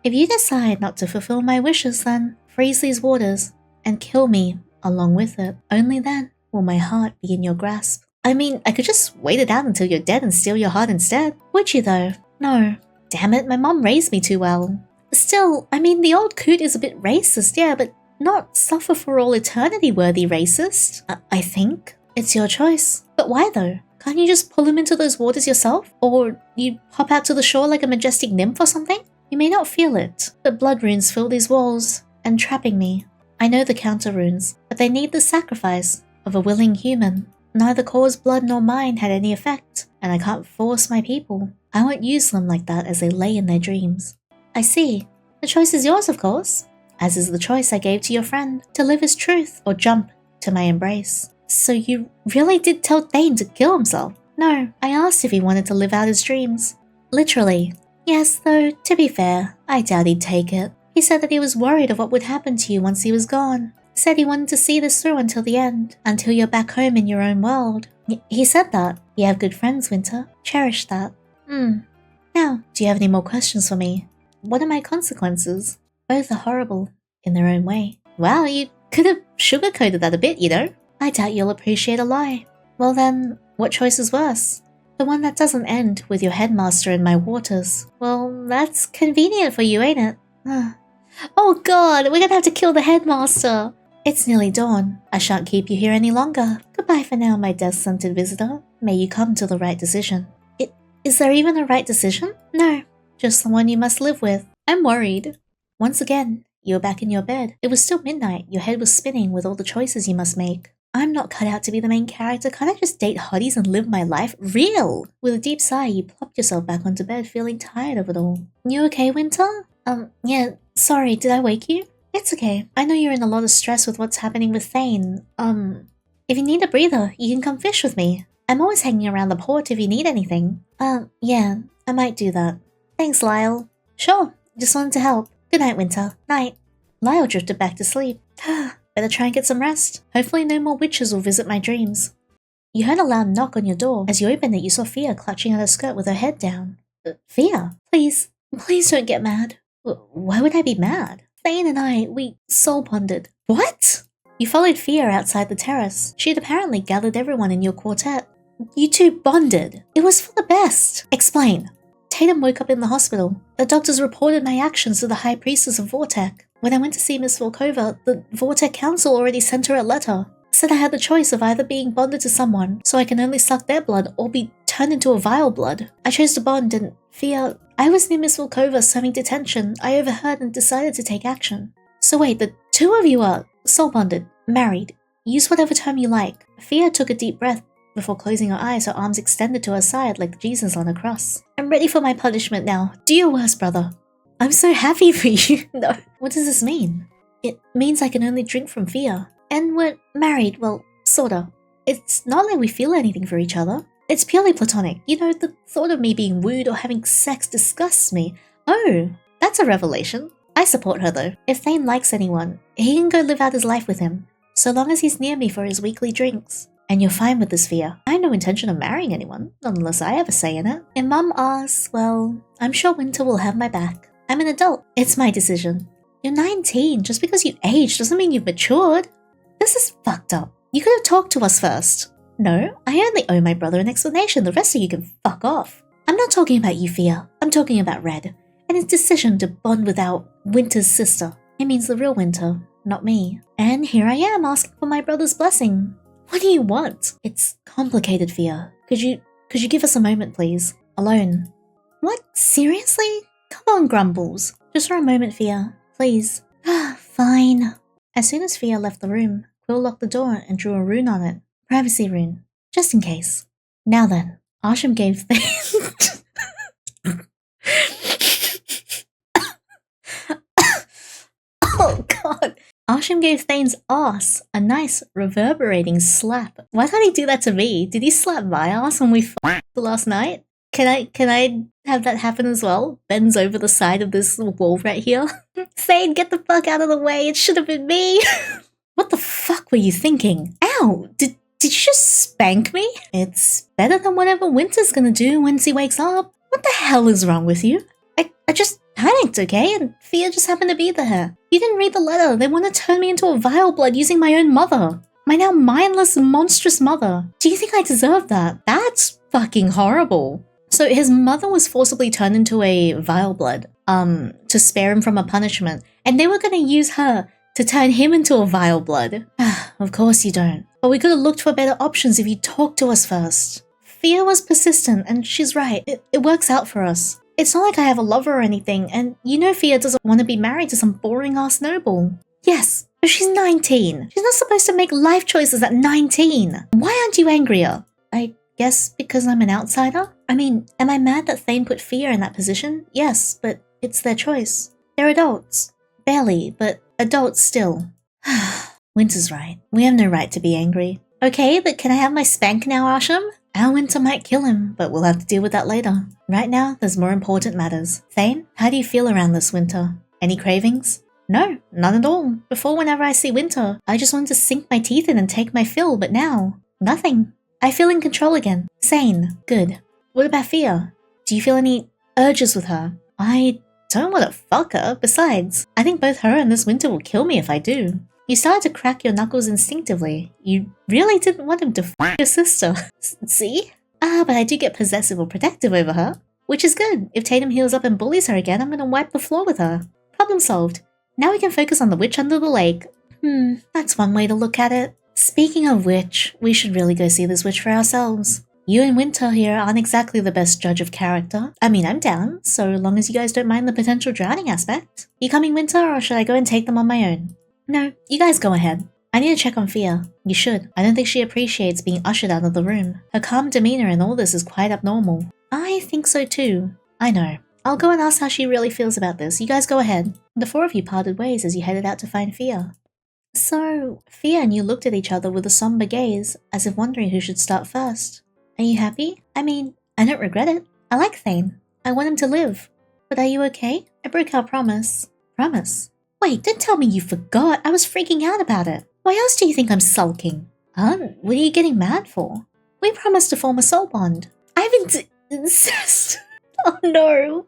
If you decide not to fulfill my wishes, then freeze these waters and kill me along with it. Only then will my heart be in your grasp. I mean, I could just wait it out until you're dead and steal your heart instead. Would you though? No. Damn it, my mom raised me too well. Still, I mean, the old coot is a bit racist, yeah, but not suffer for all eternity worthy racist, I think. It's your choice. But why though? Can't you just pull him into those waters yourself? Or you hop out to the shore like a majestic nymph or something? You may not feel it, but blood runes fill these walls, entrapping me. I know the counter runes, but they need the sacrifice of a willing human. Neither Kor's blood nor mine had any effect, and I can't force my people. I won't use them like that as they lay in their dreams. I see. The choice is yours, of course. As is the choice I gave to your friend, to live his truth or jump to my embrace. So you really did tell Thane to kill himself? No, I asked if he wanted to live out his dreams. Literally. Yes, though, to be fair, I doubt he'd take it. He said that he was worried of what would happen to you once he was gone. Said he wanted to see this through until the end, until you're back home in your own world. He said that. You have good friends, Winter. Cherish that. Now, do you have any more questions for me? What are my consequences? Both are horrible, in their own way. Wow, you could have sugarcoated that a bit, you know? I doubt you'll appreciate a lie. Well then, what choice is worse? The one that doesn't end with your headmaster in my waters. Well, that's convenient for you, ain't it? Oh god, we're gonna have to kill the headmaster! It's nearly dawn. I shan't keep you here any longer. Goodbye for now, my death-scented visitor. May you come to the right decision. Is there even a right decision? No, just the one you must live with. I'm worried. Once again, you were back in your bed. It was still midnight. Your head was spinning with all the choices you must make. I'm not cut out to be the main character. Can't I just date hotties and live my life real? With a deep sigh, you plopped yourself back onto bed, feeling tired of it all. You okay, Winter? Yeah, sorry, did I wake you? It's okay. I know you're in a lot of stress with what's happening with Thane. If you need a breather, you can come fish with me. I'm always hanging around the port if you need anything. Yeah, I might do that. Thanks, Lyall. Sure, just wanted to help. Good night, Winter. Night. Lyall drifted back to sleep. Better try and get some rest. Hopefully no more witches will visit my dreams. You heard a loud knock on your door. As you opened it, you saw Fia clutching at her skirt with her head down. Fia, please don't get mad. Why would I be mad? Thane and I, we soul bonded. What? You followed Fia outside the terrace. She had apparently gathered everyone in your quartet. You two bonded. It was for the best. Explain. Tatum woke up in the hospital. The doctors reported my actions to the High Priestess of Vortec. When I went to see Miss Volkova, the Vortec Council already sent her a letter. Said I had the choice of either being bonded to someone, so I can only suck their blood, or be turned into a vile blood. I chose to bond and Fia... I was near Miss Volkova serving detention. I overheard and decided to take action. So wait, the two of you are soul bonded, married. Use whatever term you like. Fia took a deep breath before closing her eyes, her arms extended to her side like Jesus on a cross. I'm ready for my punishment now. Do your worst, brother. I'm so happy for you. No. What does this mean? It means I can only drink from Fia. And we're married, well, sorta. It's not like we feel anything for each other. It's purely platonic. You know, the thought of me being wooed or having sex disgusts me. Oh, that's a revelation. I support her though. If Thane likes anyone, he can go live out his life with him, so long as he's near me for his weekly drinks. And you're fine with this, Fia. I have no intention of marrying anyone, not unless I have a say in it. If Mum asks, well, I'm sure Winter will have my back. I'm an adult. It's my decision. You're 19. Just because you aged doesn't mean you've matured. This is fucked up. You could have talked to us first. No, I only owe my brother an explanation. The rest of you can fuck off. I'm not talking about you, Fia. I'm talking about Red and his decision to bond without Winter's sister. It means the real Winter, not me. And here I am asking for my brother's blessing. What do you want? It's complicated, Fia. Could you give us a moment, please? Alone. What? Seriously? Come on, Grumbles. Just for a moment, Fia. Please. Fine. As soon as Fia left the room, Quill locked the door and drew a rune on it. Privacy rune. Just in case. Now then, Arshem gave Oh god. Arshem gave Thane's ass a nice reverberating slap. Why can't he do that to me? Did he slap my ass when we f***ed last night? Can I have that happen as well? Bends over the side of this wall right here. Thane, get the fuck out of the way. It should have been me. What the fuck were you thinking? Ow! Did you just spank me? It's better than whatever Winter's gonna do once he wakes up. What the hell is wrong with you? I just panicked, okay? And Fia just happened to be there. You didn't read the letter. They want to turn me into a vile blood using my own mother. My now mindless, monstrous mother. Do you think I deserve that? That's fucking horrible. So his mother was forcibly turned into a vile blood, to spare him from a punishment. And they were gonna use her to turn him into a vile blood. Of course you don't. But we could have looked for better options if you talked to us first. Fia was persistent, and she's right. It works out for us. It's not like I have a lover or anything, and you know Fia doesn't want to be married to some boring-ass noble. Yes, but she's 19. She's not supposed to make life choices at 19. Why aren't you angrier? I guess because I'm an outsider? I mean, am I mad that Thane put Fia in that position? Yes, but it's their choice. They're adults. Barely, but adults still. Winter's right. We have no right to be angry. Okay, but can I have my spank now, Arshem? Our Winter might kill him, but we'll have to deal with that later. Right now, there's more important matters. Thane, how do you feel around this Winter? Any cravings? No, none at all. Before, whenever I see Winter, I just wanted to sink my teeth in and take my fill, but now, nothing. I feel in control again. Sane. Good. What about Fia? Do you feel any urges with her? I don't want to fuck her. Besides, I think both her and this Winter will kill me if I do. You started to crack your knuckles instinctively. You really didn't want him to f*** your sister. See? But I do get possessive or protective over her. Which is good. If Tatum heals up and bullies her again, I'm gonna wipe the floor with her. Problem solved. Now we can focus on the witch under the lake. That's one way to look at it. Speaking of which, we should really go see this witch for ourselves. You and Winter here aren't exactly the best judge of character. I mean, I'm down, so long as you guys don't mind the potential drowning aspect. You coming, Winter, or should I go and take them on my own? No, you guys go ahead. I need to check on Fia. You should. I don't think she appreciates being ushered out of the room. Her calm demeanor in all this is quite abnormal. I think so too. I know. I'll go and ask how she really feels about this. You guys go ahead. The four of you parted ways as you headed out to find Fia. So, Fia and you looked at each other with a somber gaze, as if wondering who should start first. Are you happy? I mean, I don't regret it. I like Thane. I want him to live. But are you okay? I broke our promise. Promise? Wait, don't tell me you forgot. I was freaking out about it. Why else do you think I'm sulking? What are you getting mad for? We promised to form a soul bond. I've incest. Oh no.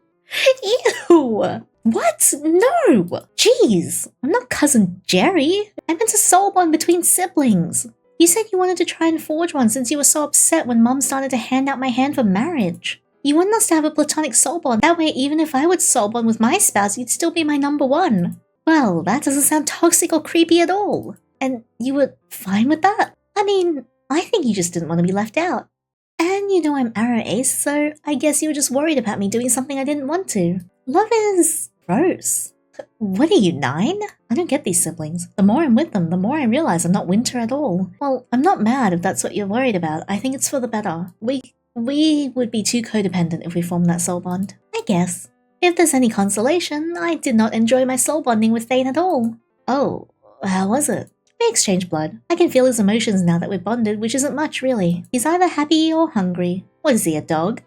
Ew. What? No. Jeez. I'm not Cousin Jerry. I meant a soul bond between siblings. You said you wanted to try and forge one since you were so upset when Mum started to hand out my hand for marriage. You wanted us to have a platonic soul bond. That way, even if I would soul bond with my spouse, you'd still be my number one. Well, that doesn't sound toxic or creepy at all. And you were fine with that? I mean, I think you just didn't want to be left out. And you know I'm Arrow Ace, so I guess you were just worried about me doing something I didn't want to. Love is gross. What are you, 9? I don't get these siblings. The more I'm with them, the more I realize I'm not Winter at all. Well, I'm not mad if that's what you're worried about. I think it's for the better. We would be too codependent if we formed that soul bond. I guess. If there's any consolation, I did not enjoy my soul bonding with Thane at all. Oh, how was it? We exchanged blood. I can feel his emotions now that we're bonded, which isn't much really. He's either happy or hungry. What is he, a dog?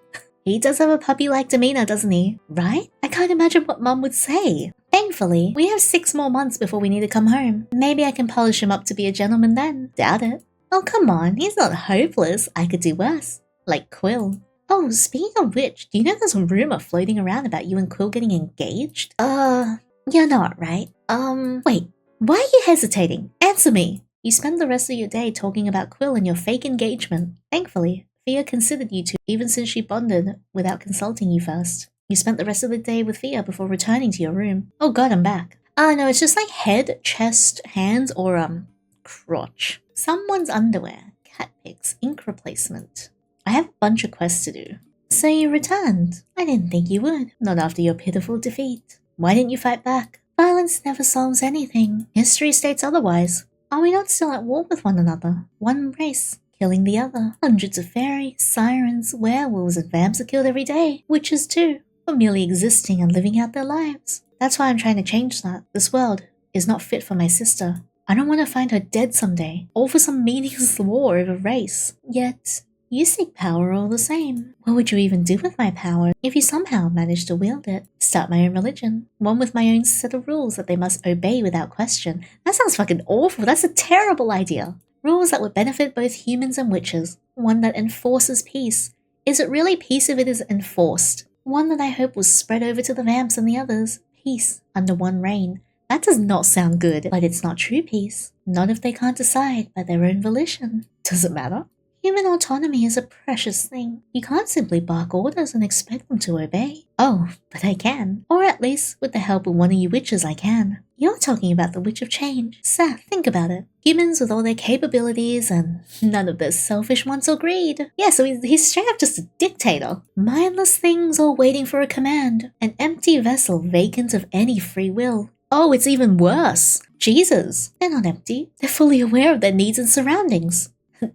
He does have a puppy-like demeanor, doesn't he? Right? I can't imagine what Mum would say. Thankfully, we have 6 more months before we need to come home. Maybe I can polish him up to be a gentleman then. Doubt it. Oh, come on. He's not hopeless. I could do worse. Like Quill. Oh, speaking of which, do you know there's a rumor floating around about you and Quill getting engaged? You're not, right? Wait. Why are you hesitating? Answer me! You spend the rest of your day talking about Quill and your fake engagement. Thankfully, Fia considered you two even since she bonded without consulting you first. You spent the rest of the day with Fia before returning to your room. Oh god, I'm back. No, it's just like head, chest, hands, or crotch. Someone's underwear, cat pics, ink replacement. I have a bunch of quests to do. So you returned? I didn't think you would. Not after your pitiful defeat. Why didn't you fight back? Violence never solves anything. History states otherwise. Are we not still at war with one another? One race, killing the other. Hundreds of fairies, sirens, werewolves, and vamps are killed every day. Witches too, for merely existing and living out their lives. That's why I'm trying to change that. This world is not fit for my sister. I don't want to find her dead someday, all for some meaningless war over race. Yet, you seek power all the same. What would you even do with my power if you somehow managed to wield it? Start my own religion. One with my own set of rules that they must obey without question. That sounds fucking awful. That's a terrible idea. Rules that would benefit both humans and witches. One that enforces peace. Is it really peace if it is enforced? One that I hope will spread over to the vamps and the others. Peace under one reign. That does not sound good, but it's not true peace. Not if they can't decide by their own volition. Does it matter? Human autonomy is a precious thing. You can't simply bark orders and expect them to obey. Oh, but I can. Or at least, with the help of one of you witches, I can. You're talking about the Witch of Change. Seth, think about it. Humans with all their capabilities and none of their selfish wants or greed. Yeah, so he's straight up just a dictator. Mindless things all waiting for a command. An empty vessel vacant of any free will. Oh, it's even worse. Jesus. They're not empty. They're fully aware of their needs and surroundings.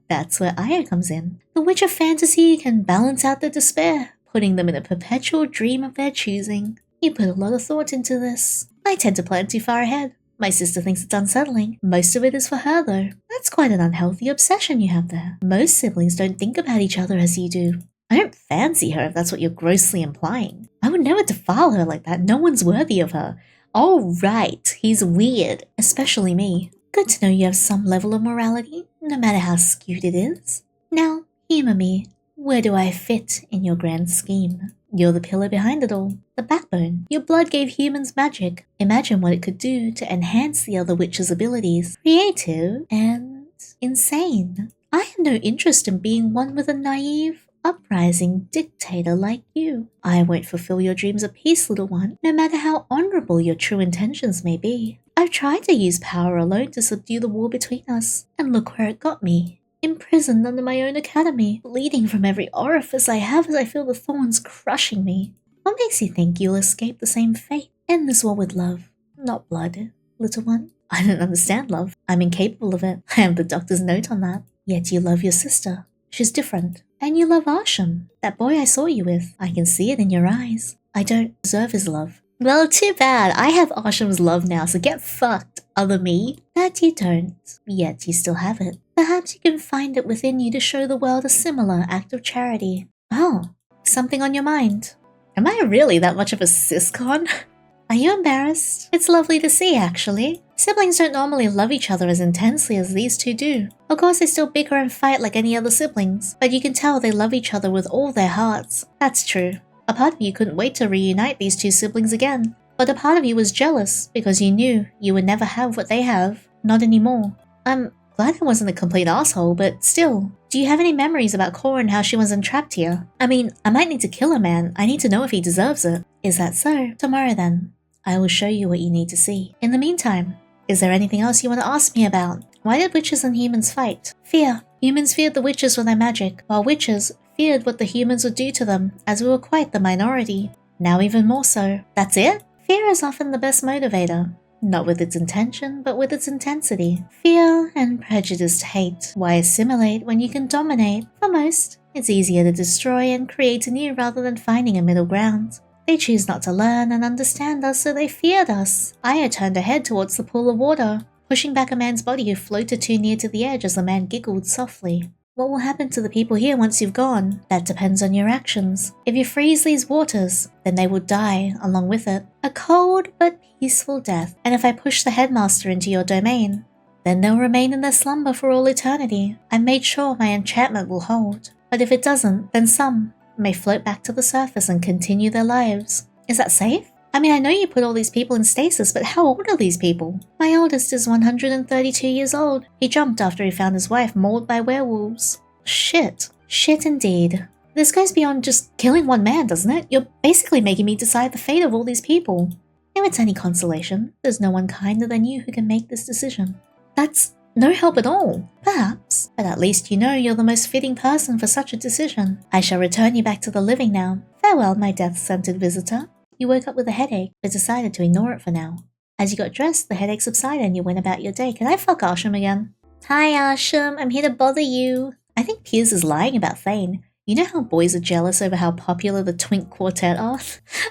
That's where Aya comes in. The Witch of Fantasy can balance out their despair, putting them in a perpetual dream of their choosing. You put a lot of thought into this. I tend to plan too far ahead. My sister thinks it's unsettling. Most of it is for her, though. That's quite an unhealthy obsession you have there. Most siblings don't think about each other as you do. I don't fancy her if that's what you're grossly implying. I would never defile her like that. No one's worthy of her. Oh, right. He's weird. Especially me. Good to know you have some level of morality, no matter how skewed it is. Now, humour me. Where do I fit in your grand scheme? You're the pillar behind it all, the backbone. Your blood gave humans magic. Imagine what it could do to enhance the other witches' abilities. Creative and insane. I have no interest in being one with a naive, uprising dictator like you. I won't fulfill your dreams of peace, little one, no matter how honourable your true intentions may be. I've tried to use power alone to subdue the war between us, and look where it got me. Imprisoned under my own academy, bleeding from every orifice I have as I feel the thorns crushing me. What makes you think you'll escape the same fate? End this war with love, not blood, little one. I don't understand love. I'm incapable of it. I have the doctor's note on that. Yet you love your sister. She's different. And you love Arshem, that boy I saw you with. I can see it in your eyes. I don't deserve his love. Well, too bad. I have Arshem's love now, so get fucked, other me. That you don't. Yet you still have it. Perhaps you can find it within you to show the world a similar act of charity. Oh, something on your mind. Am I really that much of a siscon? Are you embarrassed? It's lovely to see, actually. Siblings don't normally love each other as intensely as these two do. Of course, they still bicker and fight like any other siblings, but you can tell they love each other with all their hearts. That's true. A part of you couldn't wait to reunite these two siblings again, but a part of you was jealous because you knew you would never have what they have. Not anymore. I'm glad I wasn't a complete asshole, but still. Do you have any memories about Cora and how she was entrapped here? I mean, I might need to kill a man. I need to know if he deserves it. Is that so? Tomorrow then. I will show you what you need to see. In the meantime, is there anything else you want to ask me about? Why did witches and humans fight? Fear. Humans feared the witches for their magic, while witches feared what the humans would do to them, as we were quite the minority. Now even more so. That's it? Fear is often the best motivator. Not with its intention, but with its intensity. Fear and prejudiced hate. Why assimilate when you can dominate? For most, it's easier to destroy and create anew rather than finding a middle ground. They choose not to learn and understand us, so they feared us. Aya turned her head towards the pool of water, pushing back a man's body who floated too near to the edge as the man giggled softly. What will happen to the people here once you've gone? That depends on your actions. If you freeze these waters, then they will die along with it. A cold but peaceful death. And if I push the headmaster into your domain, then they'll remain in their slumber for all eternity. I made sure my enchantment will hold. But if it doesn't, then some may float back to the surface and continue their lives. Is that safe? I mean, I know you put all these people in stasis, but how old are these people? My oldest is 132 years old. He jumped after he found his wife mauled by werewolves. Shit. Shit indeed. This goes beyond just killing one man, doesn't it? You're basically making me decide the fate of all these people. If it's any consolation, there's no one kinder than you who can make this decision. That's no help at all, perhaps, but at least you know you're the most fitting person for such a decision. I shall return you back to the living now. Farewell, my death-scented visitor. You woke up with a headache, but decided to ignore it for now. As you got dressed, the headache subsided and you went about your day. Can I fuck Arshem again? Hi Arshem, I'm here to bother you. I think Piers is lying about Thane. You know how boys are jealous over how popular the Twink Quartet are?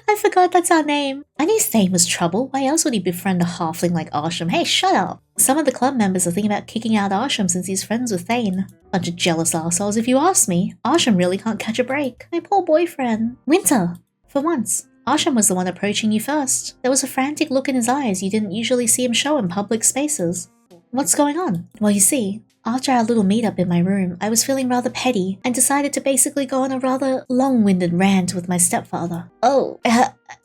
I forgot that's our name. I knew Thane was trouble. Why else would he befriend a halfling like Arshem? Hey, shut up. Some of the club members are thinking about kicking out Arshem since he's friends with Thane. Bunch of jealous assholes if you ask me. Arshem really can't catch a break. My poor boyfriend. Winter. For once, Arshem was the one approaching you first. There was a frantic look in his eyes you didn't usually see him show in public spaces. What's going on? Well, you see, after our little meet-up in my room, I was feeling rather petty and decided to basically go on a rather long-winded rant with my stepfather. Oh,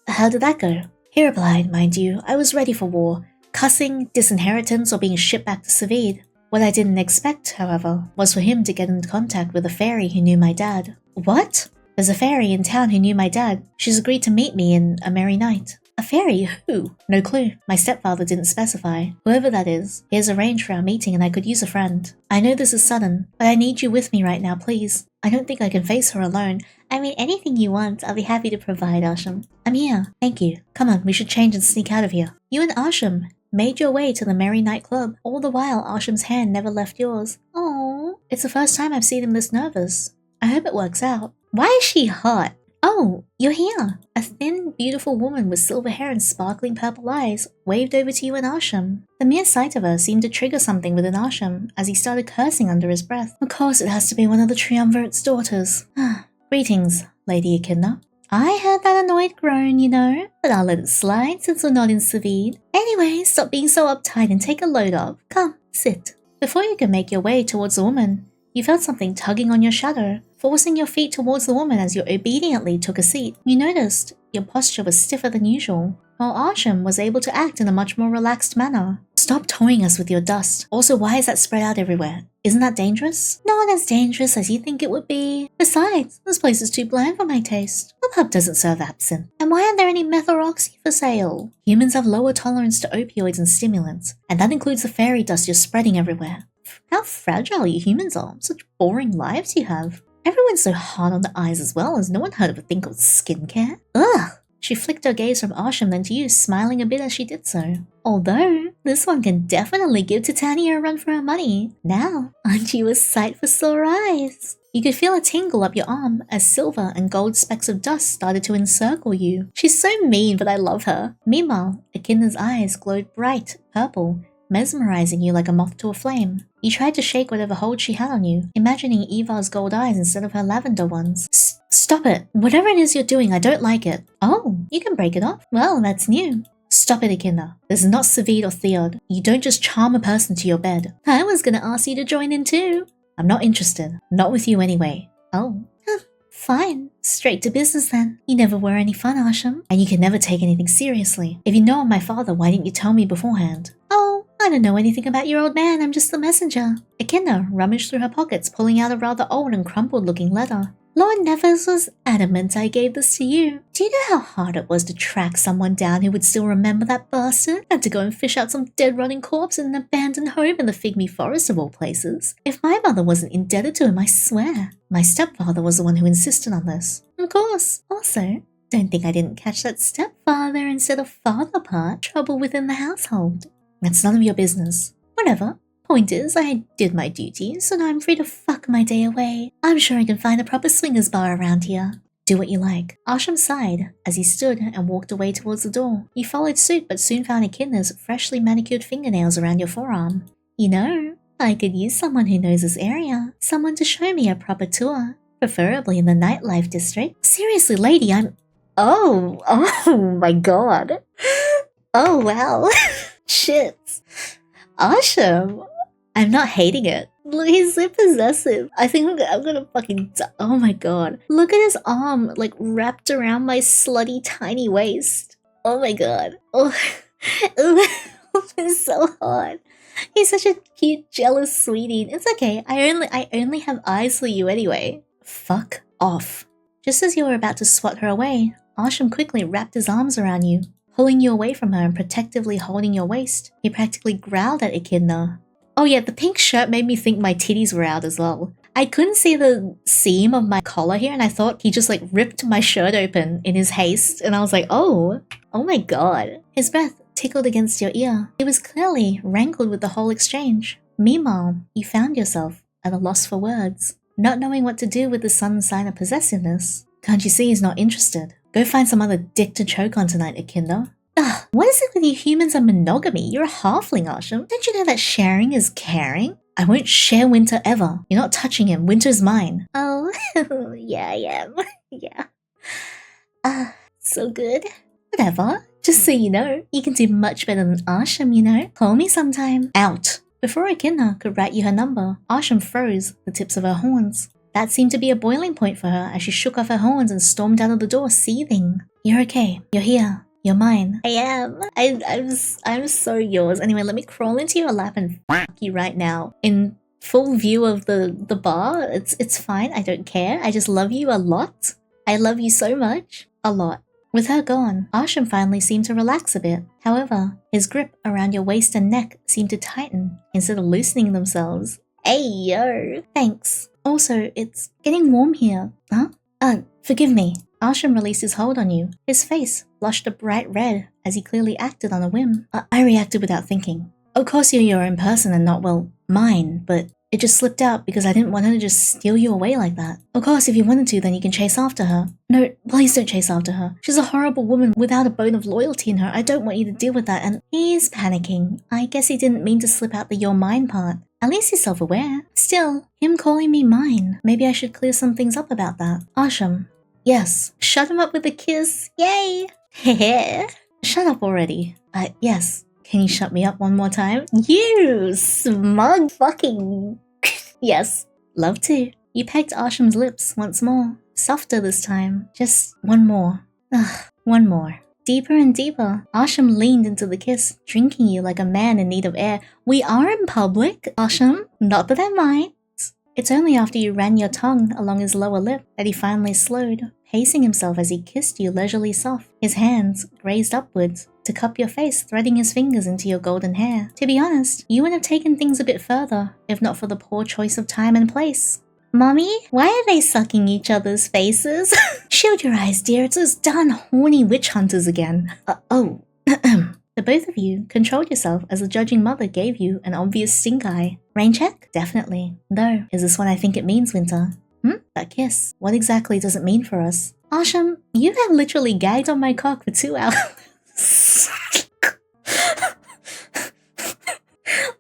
how did that go? He replied, mind you, I was ready for war, cussing, disinheritance, or being shipped back to Savid. What I didn't expect, however, was for him to get in contact with a fairy who knew my dad. What? There's a fairy in town who knew my dad. She's agreed to meet me in a merry night. A fairy? Who? No clue. My stepfather didn't specify. Whoever that is, he has arranged for our meeting and I could use a friend. I know this is sudden, but I need you with me right now, please. I don't think I can face her alone. I mean, anything you want, I'll be happy to provide, Arshem. I'm here. Thank you. Come on, we should change and sneak out of here. You and Arshem made your way to the merry nightclub. All the while, Arshem's hand never left yours. Oh, it's the first time I've seen him this nervous. I hope it works out. Why is she hot? Oh, you're here. A thin, beautiful woman with silver hair and sparkling purple eyes waved over to you and Arshem. The mere sight of her seemed to trigger something within Arshem as he started cursing under his breath. Of course it has to be one of the Triumvirate's daughters. Greetings, Lady Echidna. I heard that annoyed groan, you know, but I'll let it slide since we're not in Savid. Anyway, stop being so uptight and take a load off. Come, sit. Before you could make your way towards the woman, you felt something tugging on your shadow, forcing your feet towards the woman as you obediently took a seat. You noticed your posture was stiffer than usual. while Arshem was able to act in a much more relaxed manner. Stop toying us with your dust. Also, why is that spread out everywhere? Isn't that dangerous? Not as dangerous as you think it would be. Besides, this place is too bland for my taste. The pub doesn't serve absinthe. And why aren't there any methoroxy for sale? Humans have lower tolerance to opioids and stimulants, and that includes the fairy dust you're spreading everywhere. How fragile you humans are. Such boring lives you have. Everyone's so hard on the eyes as well. Has no one heard of a thing called skincare? Ugh! She flicked her gaze from Arshem then to you, smiling a bit as she did so. Although, this one can definitely give Titania a run for her money. Now, aren't you a sight for sore eyes? You could feel a tingle up your arm as silver and gold specks of dust started to encircle you. She's so mean, but I love her. Meanwhile, Echidna's eyes glowed bright purple, mesmerizing you like a moth to a flame. You tried to shake whatever hold she had on you, imagining Ivar's gold eyes instead of her lavender ones. Stop it! Whatever it is you're doing, I don't like it. Oh, you can break it off? Well, that's new. Stop it, Echidna. This is not Savid or Theod. You don't just charm a person to your bed. I was gonna ask you to join in too. I'm not interested. Not with you anyway. Oh. Fine. Straight to business then. You never were any fun, Arshem. And you can never take anything seriously. If you know I'm my father, why didn't you tell me beforehand? Oh, I don't know anything about your old man. I'm just the messenger. Echidna rummaged through her pockets, pulling out a rather old and crumpled-looking letter. Lord Nevers was adamant I gave this to you. Do you know how hard it was to track someone down who would still remember that bastard? Had to go and fish out some dead rotting corpse in an abandoned home in the Figme Forest of all places. If my mother wasn't indebted to him, I swear. My stepfather was the one who insisted on this. Of course. Also, don't think I didn't catch that stepfather instead of father part trouble within the household. That's none of your business. Whatever. Point is, I did my duty, so now I'm free to fuck my day away. I'm sure I can find a proper swingers bar around here. Do what you like. Arshem sighed as he stood and walked away towards the door. You followed suit but soon found Echidna's freshly manicured fingernails around your forearm. You know, I could use someone who knows this area. Someone to show me a proper tour. Preferably in the nightlife district. Seriously, lady, I'm... Oh my god. Oh, wow. Shit. Arshem. I'm not hating it. Look, he's so possessive. I think I'm gonna fucking die. Oh my god. Look at his arm, like, wrapped around my slutty tiny waist. Oh my god. Oh, it's so hot. He's such a cute, jealous sweetie. It's okay. I only have eyes for you anyway. Fuck off. Just as you were about to swat her away, Arshem quickly wrapped his arms around you, pulling you away from her and protectively holding your waist. He practically growled at Echidna. Oh yeah, the pink shirt made me think my titties were out as well. I couldn't see the seam of my collar here and I thought he just like ripped my shirt open in his haste and I was like, oh my god. His breath tickled against your ear. He was clearly rankled with the whole exchange. Meanwhile, you found yourself at a loss for words, not knowing what to do with the sudden sign of possessiveness. Can't you see he's not interested? Go find some other dick to choke on tonight, Echidna. Ugh, what is it with you humans and monogamy? You're a halfling, Arshem. Don't you know that sharing is caring? I won't share Winter ever. You're not touching him. Winter's mine. Oh, yeah, I am. Yeah. So good. Whatever. Just so you know, you can do much better than Arshem, you know? Call me sometime. Out. Before Echidna could write you her number, Arshem froze the tips of her horns. That seemed to be a boiling point for her as she shook off her horns and stormed out of the door, seething. You're okay. You're here. You're mine. I am. I'm so yours. Anyway, let me crawl into your lap and fuck you right now. In full view of the bar. It's fine. I don't care. I just love you a lot. I love you so much. A lot. With her gone, Arshem finally seemed to relax a bit. However, his grip around your waist and neck seemed to tighten instead of loosening themselves. Hey, yo. Thanks. Also, it's getting warm here. Huh? Forgive me. Arshem released his hold on you. His face flushed a bright red as he clearly acted on a whim. I reacted without thinking. Of course you're your own person and not, well, mine, but it just slipped out because I didn't want her to just steal you away like that. Of course, if you wanted to, then you can chase after her. No, please don't chase after her. She's a horrible woman without a bone of loyalty in her. I don't want you to deal with that, and he's panicking. I guess he didn't mean to slip out the you're mine part. At least he's self-aware. Still, him calling me mine. Maybe I should clear some things up about that. Arshem. Yes. Shut him up with a kiss. Yay! Hehe. Shut up already. Yes. Can you shut me up one more time? You smug fucking... Yes. Love to. You pecked Arshem's lips once more. Softer this time. Just one more. Ugh. One more. Deeper and deeper. Arshem leaned into the kiss, drinking you like a man in need of air. We are in public, Arshem. Not that I mind. It's only after you ran your tongue along his lower lip that he finally slowed, pacing himself as he kissed you leisurely soft, his hands raised upwards to cup your face, threading his fingers into your golden hair. To be honest, you would have taken things a bit further, if not for the poor choice of time and place. Mommy, why are they sucking each other's faces? Shield your eyes, dear. It's those darn horny witch hunters again. Oh. The both of you controlled yourself as the judging mother gave you an obvious stink eye. Rain check? Definitely. Though, is this what I think it means, Winter? That kiss. What exactly does it mean for us? Arshem, you have literally gagged on my cock for 2 hours.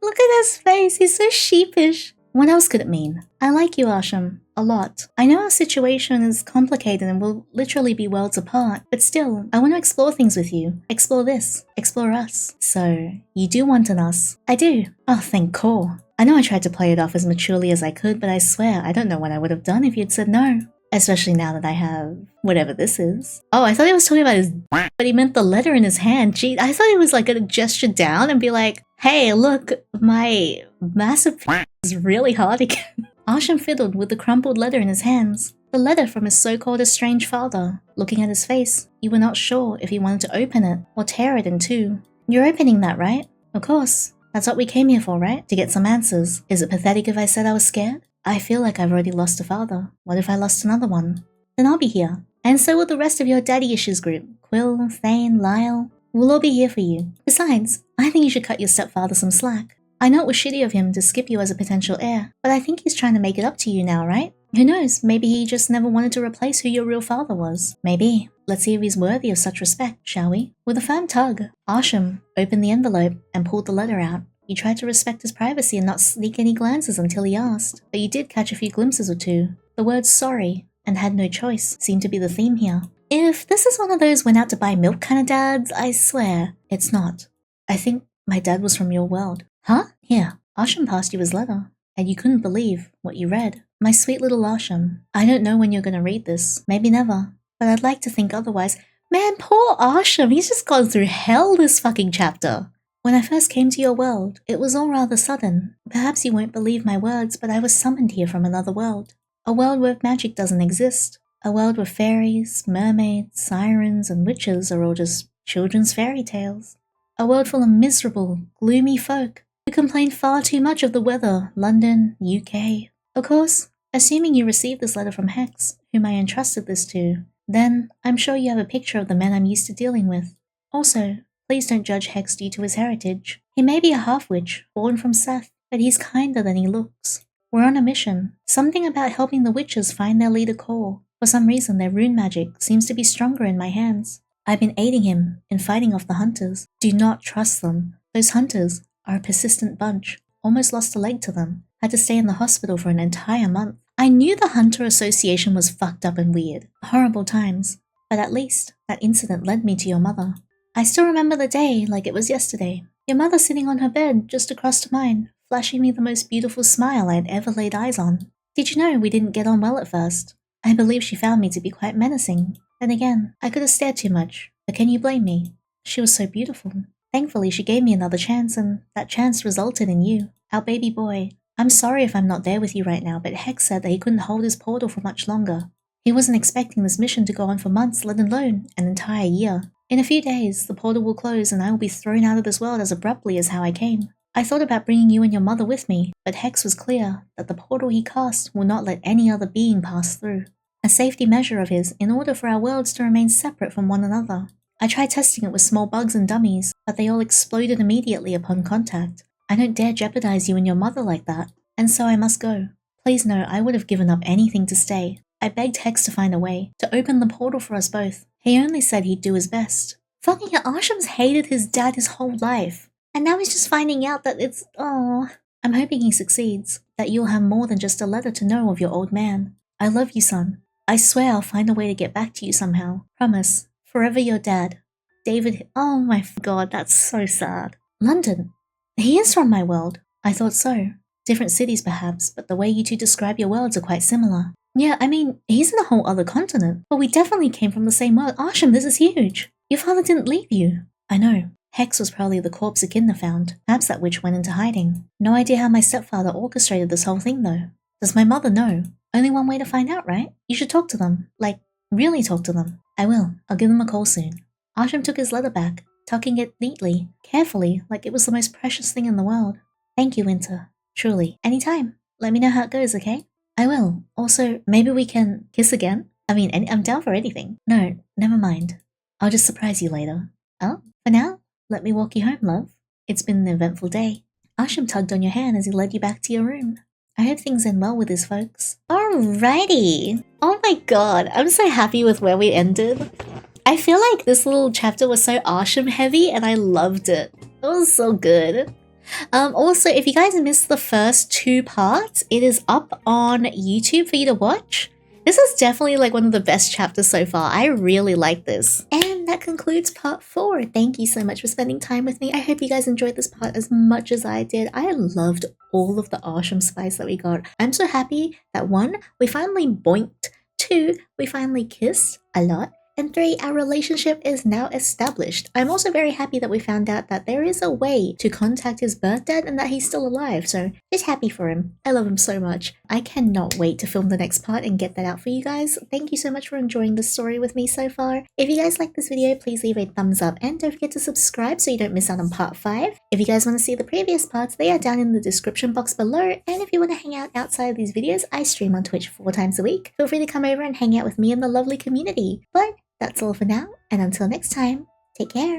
Look at his face. He's so sheepish. What else could it mean? I like you, Arshem. A lot. I know our situation is complicated and will literally be worlds apart, but still, I want to explore things with you. Explore this. Explore us. So, you do want an us? I do. Oh, thank God. I know I tried to play it off as maturely as I could, but I swear, I don't know what I would have done if you'd said no. Especially now that I have whatever this is. Oh, I thought he was talking about his but he meant the letter in his hand. Gee, I thought he was like gonna gesture down and be like, hey, look, my massive is really hard again. Arshem fiddled with the crumpled letter in his hands. The letter from his so-called estranged father. Looking at his face, you were not sure if he wanted to open it or tear it in two. You're opening that, right? Of course. That's what we came here for, right? To get some answers. Is it pathetic if I said I was scared? I feel like I've already lost a father. What if I lost another one? Then I'll be here. And so will the rest of your daddy issues group. Quill, Thane, Lyall. We'll all be here for you. Besides, I think you should cut your stepfather some slack. I know it was shitty of him to skip you as a potential heir, but I think he's trying to make it up to you now, right? Who knows, maybe he just never wanted to replace who your real father was. Maybe. Let's see if he's worthy of such respect, shall we? With a firm tug, Arshem opened the envelope and pulled the letter out. You tried to respect his privacy and not sneak any glances until he asked, but you did catch a few glimpses or two. The words sorry and had no choice seemed to be the theme here. If this is one of those went out to buy milk kind of dads, I swear, it's not. I think my dad was from your world. Huh? Here, Arshem passed you his letter, and you couldn't believe what you read. My sweet little Arshem, I don't know when you're gonna read this, maybe never, but I'd like to think otherwise. Man, poor Arshem, he's just gone through hell this fucking chapter. When I first came to your world, it was all rather sudden. Perhaps you won't believe my words, but I was summoned here from another world. A world where magic doesn't exist. A world where fairies, mermaids, sirens, and witches are all just children's fairy tales. A world full of miserable, gloomy folk who complain far too much of the weather, London, UK. Of course, assuming you received this letter from Hex, whom I entrusted this to, then I'm sure you have a picture of the men I'm used to dealing with. Also, please don't judge Hex due to his heritage. He may be a half-witch, born from Seth, but he's kinder than he looks. We're on a mission. Something about helping the witches find their leader core. For some reason, their rune magic seems to be stronger in my hands. I've been aiding him in fighting off the hunters. Do not trust them. Those hunters are a persistent bunch. Almost lost a leg to them. Had to stay in the hospital for an entire month. I knew the Hunter Association was fucked up and weird. Horrible times. But at least, that incident led me to your mother. I still remember the day like it was yesterday. Your mother sitting on her bed just across to mine, flashing me the most beautiful smile I had ever laid eyes on. Did you know we didn't get on well at first? I believe she found me to be quite menacing. Then again, I could have stared too much. But can you blame me? She was so beautiful. Thankfully, she gave me another chance, and that chance resulted in you, our baby boy. I'm sorry if I'm not there with you right now, but Hex said that he couldn't hold his portal for much longer. He wasn't expecting this mission to go on for months, let alone an entire year. In a few days, the portal will close and I will be thrown out of this world as abruptly as how I came. I thought about bringing you and your mother with me, but Hex was clear that the portal he cast will not let any other being pass through. A safety measure of his in order for our worlds to remain separate from one another. I tried testing it with small bugs and dummies, but they all exploded immediately upon contact. I don't dare jeopardize you and your mother like that, and so I must go. Please know I would have given up anything to stay. I begged Hex to find a way, to open the portal for us both. He only said he'd do his best. Fucking Arshem's hated his dad his whole life, and now he's just finding out that it's… oh. I'm hoping he succeeds, that you'll have more than just a letter to know of your old man. I love you, son. I swear I'll find a way to get back to you somehow. Promise. Forever your dad. David… oh my god, that's so sad. London. He is from my world. I thought so. Different cities perhaps, but the way you two describe your worlds are quite similar. Yeah, I mean, he's in a whole other continent, but we definitely came from the same world. Arshem, this is huge. Your father didn't leave you. I know. Hex was probably the corpse Echidna found. Perhaps that witch went into hiding. No idea how my stepfather orchestrated this whole thing, though. Does my mother know? Only one way to find out, right? You should talk to them. Like, really talk to them. I will. I'll give them a call soon. Arshem took his letter back, tucking it neatly, carefully, like it was the most precious thing in the world. Thank you, Winter. Truly. Anytime. Let me know how it goes, okay? I will. Also, maybe we can kiss again? I mean, I'm down for anything. No, never mind. I'll just surprise you later. Oh, for now, let me walk you home, love. It's been an eventful day. Arshem tugged on your hand as he led you back to your room. I hope things end well with his folks. Alrighty. Oh my god, I'm so happy with where we ended. I feel like this little chapter was so Arshem heavy and I loved it. It was so good. Also, if you guys missed the first 2 parts, it is up on YouTube for you to watch. This is definitely like one of the best chapters so far. I really like this. And that concludes part 4. Thank you so much for spending time with me. I hope you guys enjoyed this part as much as I did. I loved all of the Arshem spice that we got. I'm so happy that 1, we finally boinked. 2, we finally kissed a lot. And 3, our relationship is now established. I'm also very happy that we found out that there is a way to contact his birth dad and that he's still alive, so just happy for him. I love him so much. I cannot wait to film the next part and get that out for you guys. Thank you so much for enjoying this story with me so far. If you guys like this video, please leave a thumbs up and don't forget to subscribe so you don't miss out on part 5. If you guys want to see the previous parts, they are down in the description box below. And if you want to hang out outside of these videos, I stream on Twitch 4 times a week. Feel free to come over and hang out with me in the lovely community. But that's all for now, and until next time, take care.